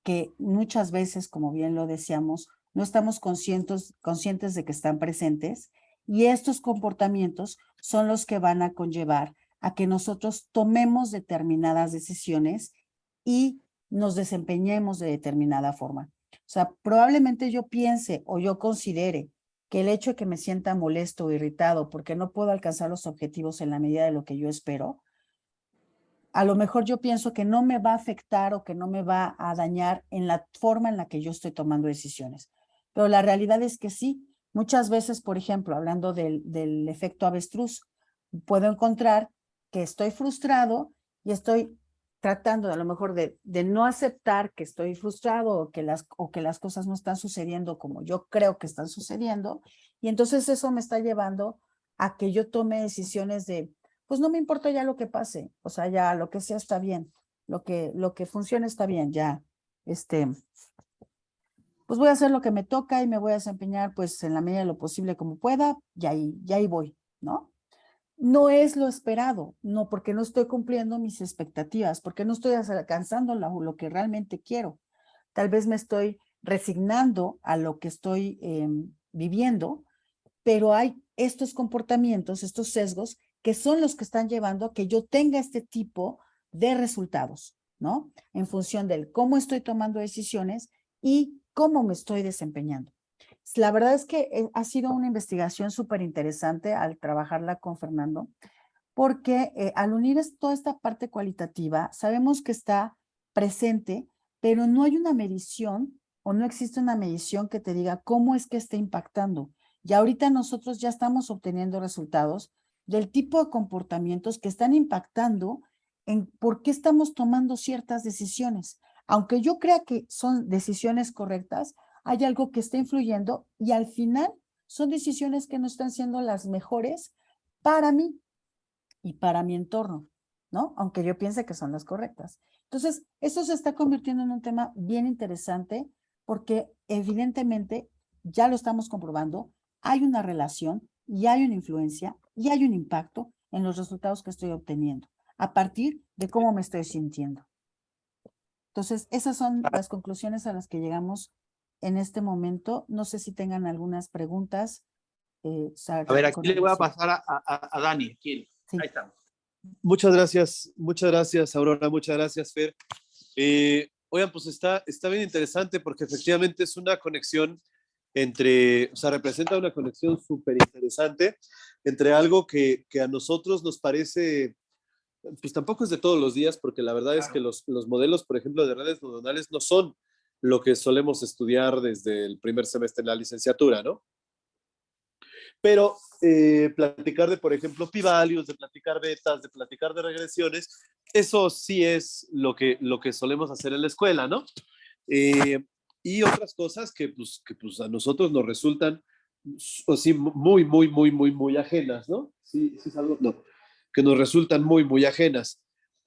que muchas veces, como bien lo decíamos, no estamos conscientes de que están presentes, y estos comportamientos son los que van a conllevar a que nosotros tomemos determinadas decisiones y nos desempeñemos de determinada forma. O sea, probablemente yo piense o yo considere que el hecho de que me sienta molesto o irritado porque no puedo alcanzar los objetivos en la medida de lo que yo espero, a lo mejor yo pienso que no me va a afectar o que no me va a dañar en la forma en la que yo estoy tomando decisiones. Pero la realidad es que sí, muchas veces, por ejemplo, hablando del efecto avestruz, puedo encontrar que estoy frustrado y estoy tratando a lo mejor de no aceptar que estoy frustrado o que las cosas no están sucediendo como yo creo que están sucediendo. Y entonces eso me está llevando a que yo tome decisiones de, pues no me importa ya lo que pase, o sea, ya lo que sea está bien, lo que funcione está bien, ya, pues voy a hacer lo que me toca y me voy a desempeñar pues en la medida de lo posible como pueda y ahí voy, ¿no? No es lo esperado, no, porque no estoy cumpliendo mis expectativas, porque no estoy alcanzando lo que realmente quiero. Tal vez me estoy resignando a lo que estoy viviendo, pero hay estos comportamientos, estos sesgos, que son los que están llevando a que yo tenga este tipo de resultados, ¿no? En función del cómo estoy tomando decisiones y cómo me estoy desempeñando. La verdad es que ha sido una investigación súper interesante al trabajarla con Fernando, porque al unir toda esta parte cualitativa, sabemos que está presente, pero no hay una medición o no existe una medición que te diga cómo es que está impactando. Y ahorita nosotros ya estamos obteniendo resultados del tipo de comportamientos que están impactando en por qué estamos tomando ciertas decisiones. Aunque yo crea que son decisiones correctas, hay algo que está influyendo y al final son decisiones que no están siendo las mejores para mí y para mi entorno, ¿no? Aunque yo piense que son las correctas. Entonces, eso se está convirtiendo en un tema bien interesante porque evidentemente ya lo estamos comprobando, hay una relación y hay una influencia y hay un impacto en los resultados que estoy obteniendo a partir de cómo me estoy sintiendo. Entonces, esas son las conclusiones a las que llegamos en este momento. No sé si tengan algunas preguntas. A ver, aquí le voy a pasar a Dani. Aquí. Sí. Ahí estamos. Muchas gracias, Aurora, muchas gracias, Fer. Oigan, pues está bien interesante porque efectivamente es una conexión o sea, representa una conexión súper interesante entre algo que a nosotros nos parece, pues tampoco es de todos los días, porque la verdad es que los modelos, por ejemplo, de redes neuronales no son lo que solemos estudiar desde el primer semestre en la licenciatura, ¿no? Pero platicar de, por ejemplo, p-values, de platicar betas, de platicar de regresiones, eso sí es lo que solemos hacer en la escuela, ¿no? Y otras cosas que pues a nosotros nos resultan sí, muy ajenas, ¿no? Sí, es algo, no, que nos resultan muy ajenas.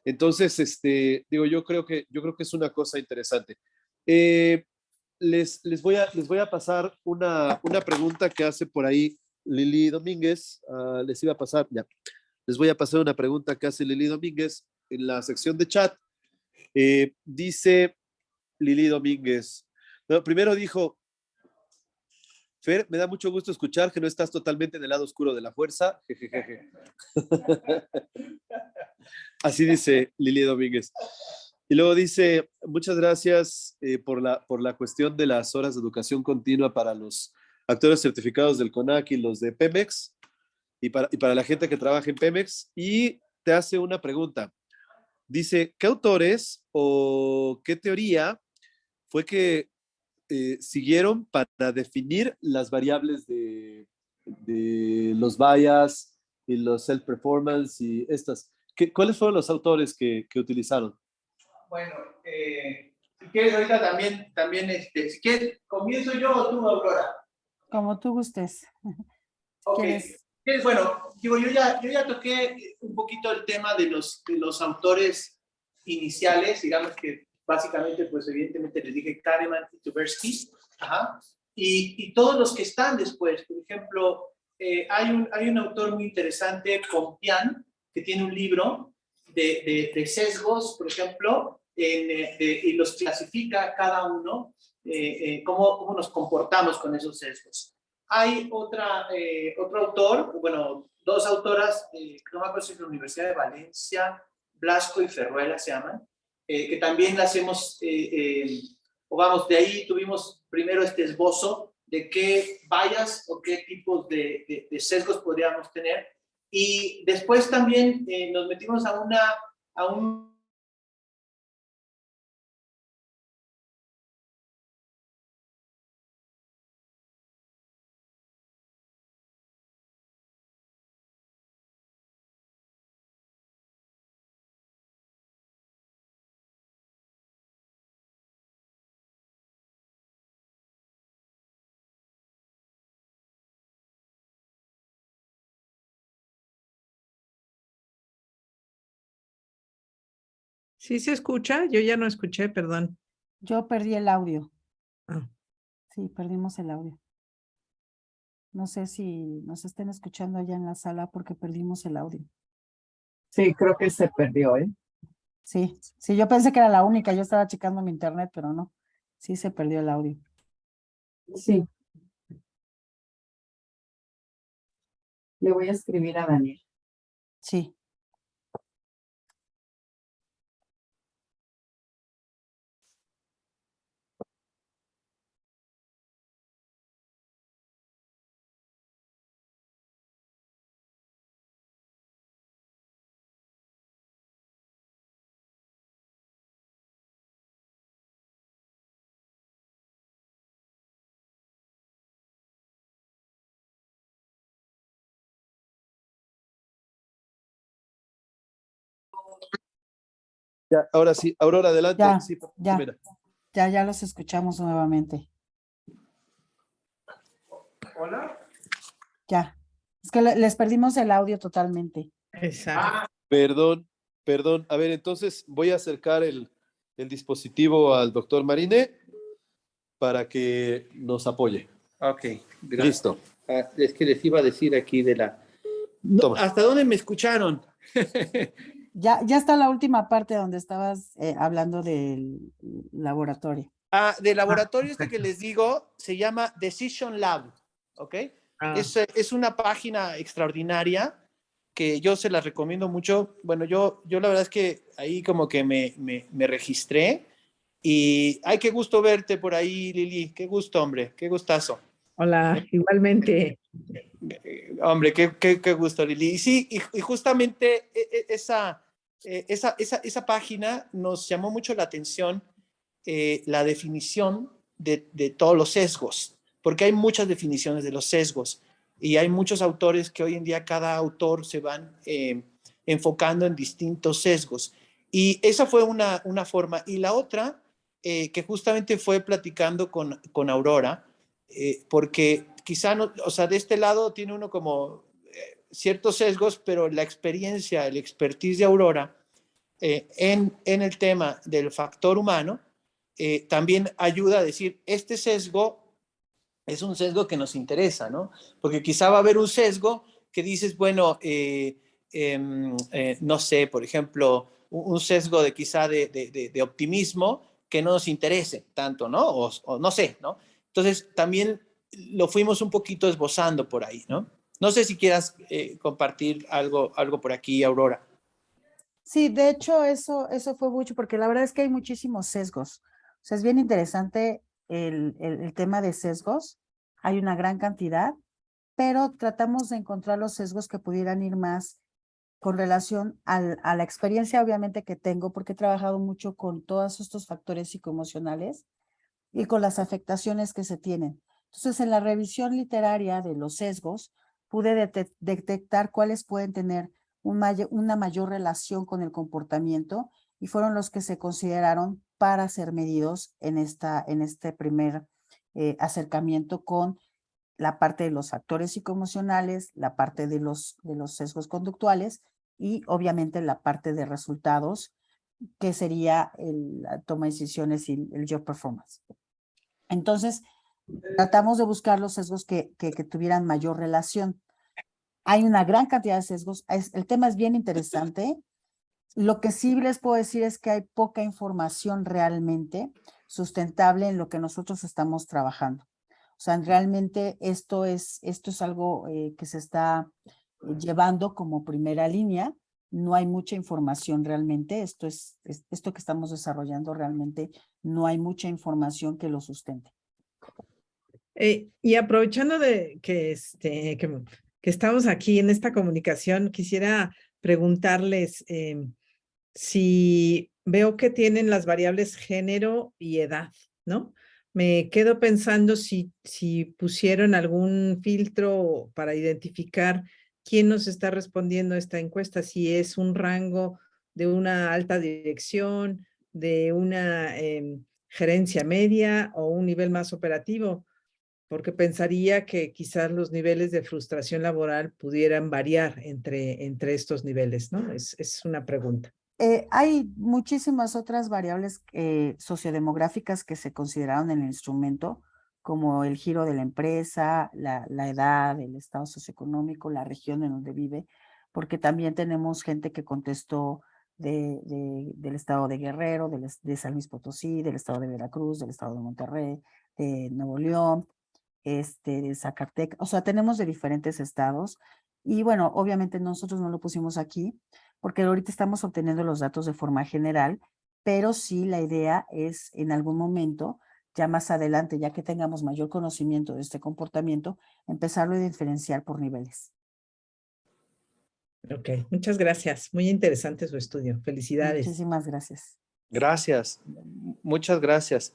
Entonces, digo, yo creo que es una cosa interesante. Les voy a pasar una pregunta que hace por ahí Lili Domínguez. Les iba a pasar, ya. Les voy a pasar una pregunta que hace Lili Domínguez en la sección de chat. Dice Lili Domínguez. Bueno, primero dijo, Fer, me da mucho gusto escuchar que no estás totalmente en el lado oscuro de la fuerza. Jejeje. Así dice Lili Domínguez. Y luego dice, muchas gracias por la cuestión de las horas de educación continua para los actores certificados del CONAC y los de Pemex, y para la gente que trabaja en Pemex. Y te hace una pregunta. Dice, ¿qué autores o qué teoría fue que siguieron para definir las variables de los bias y los self-performance y estas? ¿Cuáles fueron los autores que utilizaron? Bueno, si quieres ahorita también si quieres, ¿comienzo yo o tú, Aurora? Como tú gustes. Ok. ¿Quieres? Bueno, digo, yo ya toqué un poquito el tema de los autores iniciales, digamos que básicamente, pues evidentemente les dije Kahneman y Tversky, ajá, y todos los que están después. Por ejemplo, hay un autor muy interesante, Compián, que tiene un libro de sesgos, por ejemplo, y los clasifica cada uno, cómo nos comportamos con esos sesgos. Hay otro autor, bueno, dos autoras, no me acuerdo si es de la Universidad de Valencia, Blasco y Ferruela se llaman, que también las hemos, o vamos, de ahí tuvimos primero este esbozo de qué bias o qué tipos de sesgos podríamos tener. Y después también nos metimos a aún ¿Sí se escucha? Yo ya no escuché, perdón. Yo perdí el audio. Ah. Sí, perdimos el audio. No sé si nos estén escuchando allá en la sala porque perdimos el audio. Sí, creo que se perdió, ¿eh? Sí, sí, yo pensé que era la única. Yo estaba checando mi internet, pero no. Sí, se perdió el audio. Sí. Le voy a escribir a Daniel. Sí. Ya, ahora sí, Aurora, adelante. Ya, Sí, ya. mira. Ya los escuchamos nuevamente. Hola. Ya. Es que les perdimos el audio totalmente. Exacto. Perdón, perdón. A ver, entonces voy a acercar el dispositivo al doctor Mariné para que nos apoye. Ok, gracias. Listo. Es que les iba a decir aquí de la... No, Toma. ¿hasta dónde me escucharon? Ya está la última parte donde estabas hablando del laboratorio. Del laboratorio este que les digo se llama Decision Lab, ¿ok? Ah. Es una página extraordinaria que yo se las recomiendo mucho. Bueno, yo la verdad es que ahí como que me registré y ay, qué gusto verte por ahí, Lili. Qué gusto, hombre, qué gustazo. Hola, igualmente. Hombre, qué gusto, Lili. Y sí, y justamente esa página nos llamó mucho la atención, la definición de todos los sesgos, porque hay muchas definiciones de los sesgos y hay muchos autores que hoy en día cada autor se van enfocando en distintos sesgos. Y esa fue una forma. Y la otra, que justamente fue platicando con Aurora, porque quizá, no, o sea, de este lado tiene uno como ciertos sesgos, pero la experiencia, el expertise de Aurora en el tema del factor humano también ayuda a decir, este sesgo es un sesgo que nos interesa, ¿no? Porque quizá va a haber un sesgo que dices, bueno, no sé, por ejemplo, un sesgo de quizá de optimismo que no nos interese tanto, ¿no? O no sé, ¿no? Entonces, también lo fuimos un poquito esbozando por ahí, ¿no? No sé si quieras compartir algo por aquí, Aurora. Sí, de hecho, eso fue mucho, porque la verdad es que hay muchísimos sesgos. O sea, es bien interesante el tema de sesgos. Hay una gran cantidad, pero tratamos de encontrar los sesgos que pudieran ir más con relación a la experiencia, obviamente, que tengo, porque he trabajado mucho con todos estos factores psicoemocionales y con las afectaciones que se tienen. Entonces, en la revisión literaria de los sesgos, pude detectar cuáles pueden tener una mayor relación con el comportamiento y fueron los que se consideraron para ser medidos en este primer acercamiento con la parte de los factores psicoemocionales, la parte de los sesgos conductuales y obviamente la parte de resultados, que sería la toma de decisiones y el job performance. Entonces, tratamos de buscar los sesgos que tuvieran mayor relación. Hay una gran cantidad de sesgos. El tema es bien interesante. Lo que sí les puedo decir es que hay poca información realmente sustentable en lo que nosotros estamos trabajando. O sea, realmente esto es algo que se está llevando como primera línea. No hay mucha información realmente. Esto que estamos desarrollando realmente no hay mucha información que lo sustente. Y aprovechando de que estamos aquí en esta comunicación, quisiera preguntarles, si veo que tienen las variables género y edad, ¿no? Me quedo pensando si pusieron algún filtro para identificar quién nos está respondiendo a esta encuesta, si es un rango de una alta dirección, de una gerencia media o un nivel más operativo, porque pensaría que quizás los niveles de frustración laboral pudieran variar entre estos niveles, ¿no? Es una pregunta. Hay muchísimas otras variables sociodemográficas que se consideraron en el instrumento, como el giro de la empresa, la edad, el estado socioeconómico, la región en donde vive, porque también tenemos gente que contestó del estado de Guerrero, de San Luis Potosí, del estado de Veracruz, del estado de Monterrey, de Nuevo León, de Zacatecas, o sea, tenemos de diferentes estados. Y bueno, obviamente nosotros no lo pusimos aquí, porque ahorita estamos obteniendo los datos de forma general, pero sí la idea es en algún momento, ya más adelante, ya que tengamos mayor conocimiento de este comportamiento, empezarlo a diferenciar por niveles. Ok, muchas gracias. Muy interesante su estudio. Felicidades. Muchísimas gracias. Gracias, muchas gracias.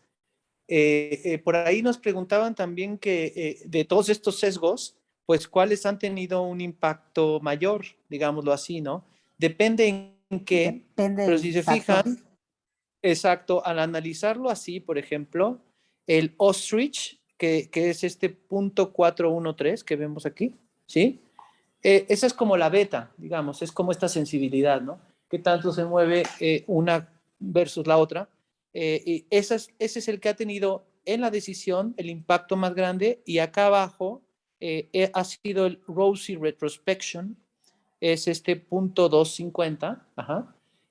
Por ahí nos preguntaban también que de todos estos sesgos, pues cuáles han tenido un impacto mayor, digámoslo así, ¿no? Depende en qué, Depende pero del si se factor. fijan, exacto, al analizarlo así, por ejemplo, el ostrich, que es este punto 413 que vemos aquí, ¿sí? Esa es como la beta, digamos, es como esta sensibilidad, ¿no? ¿Qué tanto se mueve una versus la otra? Y ese es el que ha tenido en la decisión el impacto más grande, y acá abajo ha sido el Rosy Retrospection, es este punto 250,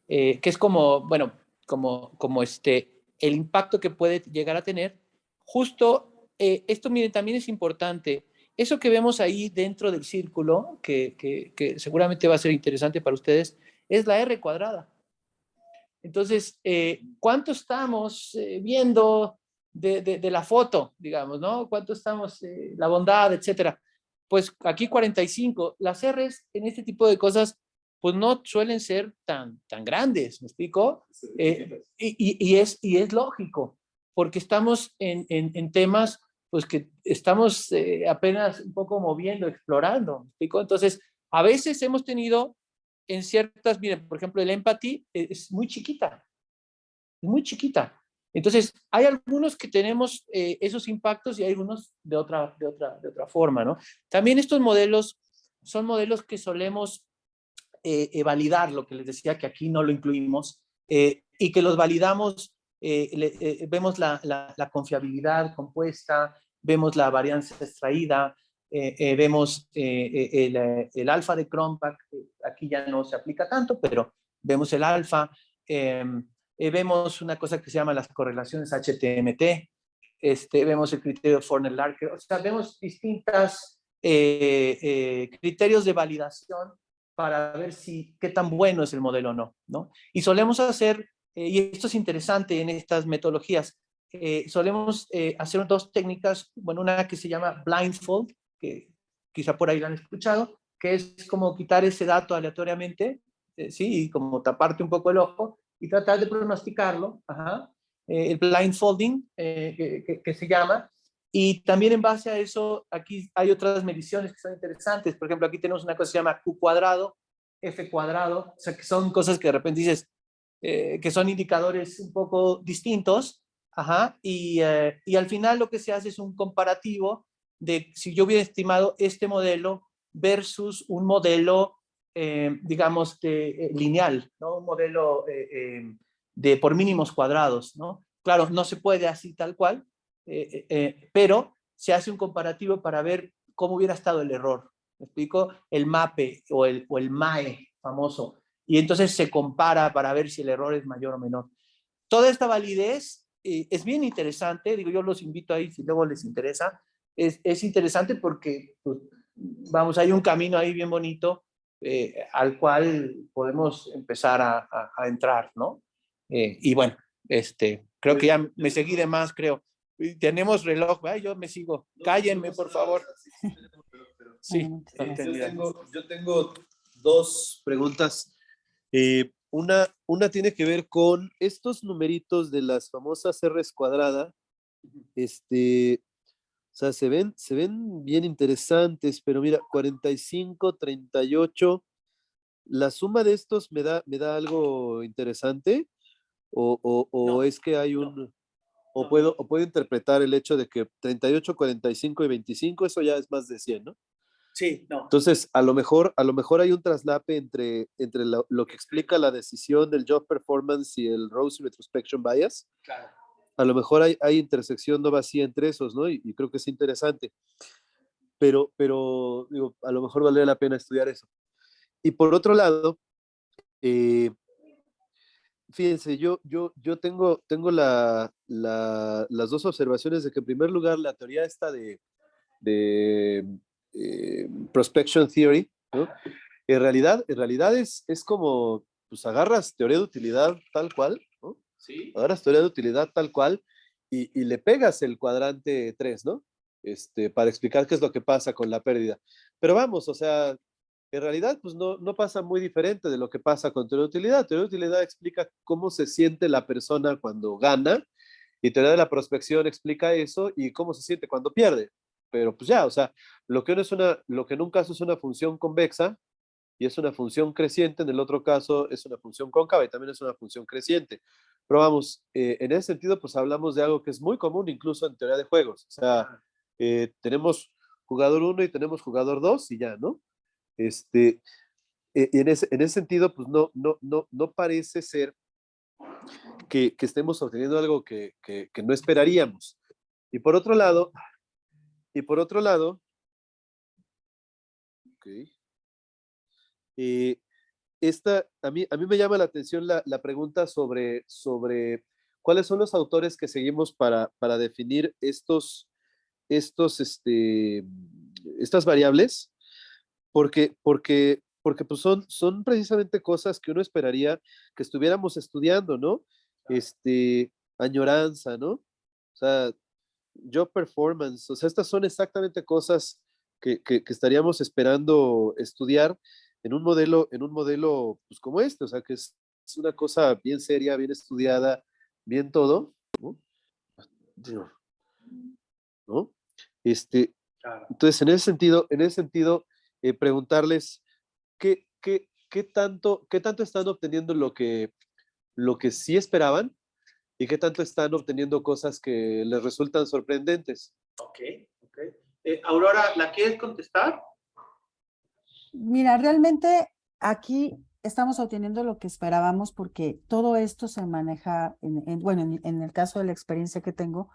que es como, bueno, como el impacto que puede llegar a tener. Justo esto, miren, también es importante. Eso que vemos ahí dentro del círculo, que seguramente va a ser interesante para ustedes, es la R cuadrada. Entonces, ¿cuánto estamos viendo de la foto, digamos, ¿no? ¿Cuánto estamos, la bondad, etcétera? Pues aquí 45. Las R's en este tipo de cosas, pues no suelen ser tan grandes, ¿me explico? Y es lógico, porque estamos en temas, pues que estamos apenas un poco moviendo, explorando, ¿me explico? Entonces, a veces hemos tenido en ciertas, miren, por ejemplo, el empathy es muy chiquita, muy chiquita. Entonces, hay algunos que tenemos esos impactos y hay algunos de otra forma, ¿no? También estos modelos son modelos que solemos validar, lo que les decía que aquí no lo incluimos, y que los validamos, vemos la confiabilidad compuesta, vemos la varianza extraída, vemos el alfa de Cronbach, aquí ya no se aplica tanto, pero vemos el alfa, vemos una cosa que se llama las correlaciones HTMT, vemos el criterio de Forner-Larker, o sea, vemos distintas criterios de validación para ver qué tan bueno es el modelo o no, ¿no? Y solemos hacer, y esto es interesante en estas metodologías, solemos hacer dos técnicas, bueno, una que se llama blindfold, que quizá por ahí la han escuchado, que es como quitar ese dato aleatoriamente, ¿sí? Y como taparte un poco el ojo y tratar de pronosticarlo, el blindfolding, que se llama. Y también en base a eso, aquí hay otras mediciones que son interesantes. Por ejemplo, aquí tenemos una cosa que se llama Q cuadrado, F cuadrado, o sea, que son cosas que de repente dices que son indicadores un poco distintos, y al final lo que se hace es un comparativo de si yo hubiera estimado este modelo versus un modelo, digamos, lineal, ¿no? Un modelo de por mínimos cuadrados, ¿no? Claro, no se puede así tal cual, pero se hace un comparativo para ver cómo hubiera estado el error. ¿Me explico? El MAPE o el MAE famoso. Y entonces se compara para ver si el error es mayor o menor. Toda esta validez es bien interesante. Digo, yo los invito ahí si luego les interesa. Es interesante porque, pues, vamos, hay un camino ahí bien bonito al cual podemos empezar a entrar, ¿no? Y bueno, creo que ya me seguí de más, creo. Tenemos reloj, ¿verdad? Yo me sigo. Cállenme, por favor. Sí, Bueno, yo tengo dos preguntas. una tiene que ver con estos numeritos de las famosas R's cuadrada. O sea, se ven bien interesantes, pero mira, 45, 38, la suma de estos me da algo interesante, o No, es que hay o puedo interpretar el hecho de que 38, 45 y 25, eso ya es más de 100, ¿no? sí, no. Entonces, a lo mejor hay un traslape entre lo que explica la decisión del job performance y el Rose Retrospection Bias. Claro. A lo mejor hay intersección no vacía entre esos, ¿no? Y creo que es interesante. Pero digo, a lo mejor valdría la pena estudiar eso. Y por otro lado, fíjense, yo tengo las dos observaciones de que en primer lugar la teoría esta de prospection theory, ¿no? En realidad es como, pues agarras teoría de utilidad tal cual, ¿no? Sí. Agarras teoría de utilidad tal cual y le pegas el cuadrante 3, ¿no? Para explicar qué es lo que pasa con la pérdida. Pero vamos, o sea, en realidad pues no pasa muy diferente de lo que pasa con teoría de utilidad. Teoría de utilidad explica cómo se siente la persona cuando gana, y teoría de la prospección explica eso y cómo se siente cuando pierde. Pero pues ya, o sea, lo que en un caso es una función convexa y es una función creciente, en el otro caso es una función cóncava y también es una función creciente. Pero vamos, en ese sentido, pues hablamos de algo que es muy común incluso en teoría de juegos. O sea, tenemos jugador 1 y tenemos jugador 2 y ya, ¿no? Y en ese sentido, pues no parece ser que estemos obteniendo algo que no esperaríamos. Y por otro lado, okay, a mí me llama la atención la pregunta sobre cuáles son los autores que seguimos para definir estas variables, porque pues son precisamente cosas que uno esperaría que estuviéramos estudiando, ¿no? Añoranza, ¿no? O sea, job performance, o sea, estas son exactamente cosas que estaríamos esperando estudiar en un modelo pues como este, o sea, que es una cosa bien seria, bien estudiada, bien todo, ¿no? ¿No? Claro. Entonces, en ese sentido, preguntarles qué tanto están obteniendo lo que sí esperaban y qué tanto están obteniendo cosas que les resultan sorprendentes. Ok. Aurora, ¿la quieres contestar? Mira, realmente aquí estamos obteniendo lo que esperábamos porque todo esto se maneja, en el caso de la experiencia que tengo,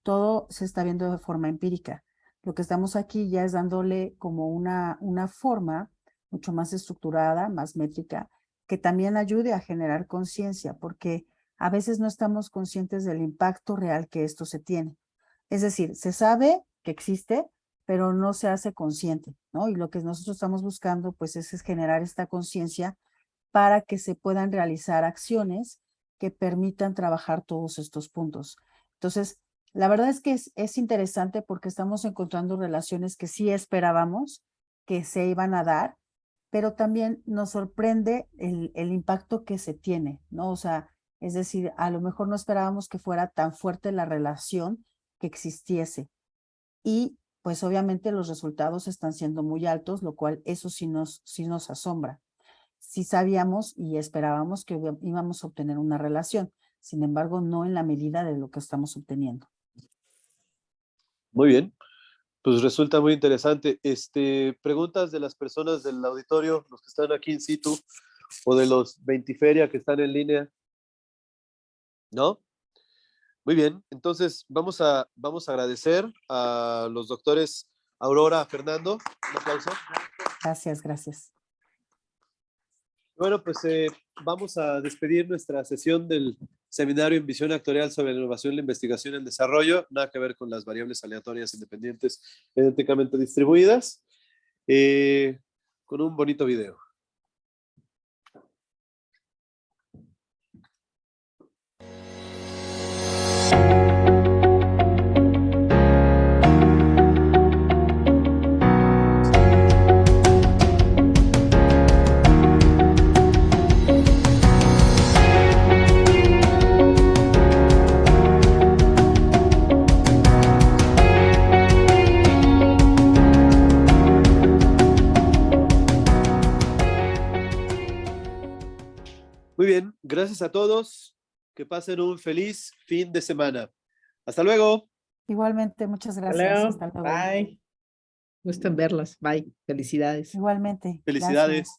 todo se está viendo de forma empírica. Lo que estamos aquí ya es dándole como una forma mucho más estructurada, más métrica, que también ayude a generar conciencia, porque a veces no estamos conscientes del impacto real que esto se tiene. Es decir, se sabe que existe, pero no se hace consciente, ¿no? Y lo que nosotros estamos buscando, pues, es generar esta conciencia para que se puedan realizar acciones que permitan trabajar todos estos puntos. Entonces, la verdad es que es interesante porque estamos encontrando relaciones que sí esperábamos que se iban a dar, pero también nos sorprende el impacto que se tiene, ¿no? O sea, es decir, a lo mejor no esperábamos que fuera tan fuerte la relación que existiese. Y pues obviamente los resultados están siendo muy altos, lo cual eso sí nos asombra. Sí sabíamos y esperábamos que íbamos a obtener una relación, sin embargo, no en la medida de lo que estamos obteniendo. Muy bien, pues resulta muy interesante. Preguntas de las personas del auditorio, los que están aquí in situ, o de los 20 feria que están en línea, ¿no? Muy bien, entonces vamos a agradecer a los doctores Aurora, Fernando. Un aplauso. Gracias. Bueno, pues vamos a despedir nuestra sesión del seminario en visión actuarial sobre la innovación, la investigación y el desarrollo, nada que ver con las variables aleatorias independientes idénticamente distribuidas, con un bonito video. Gracias a todos. Que pasen un feliz fin de semana. Hasta luego. Igualmente, muchas Hasta gracias. luego. Hasta luego. Bye. Gusto en verlos. Bye. Felicidades. Igualmente. Gracias. Felicidades.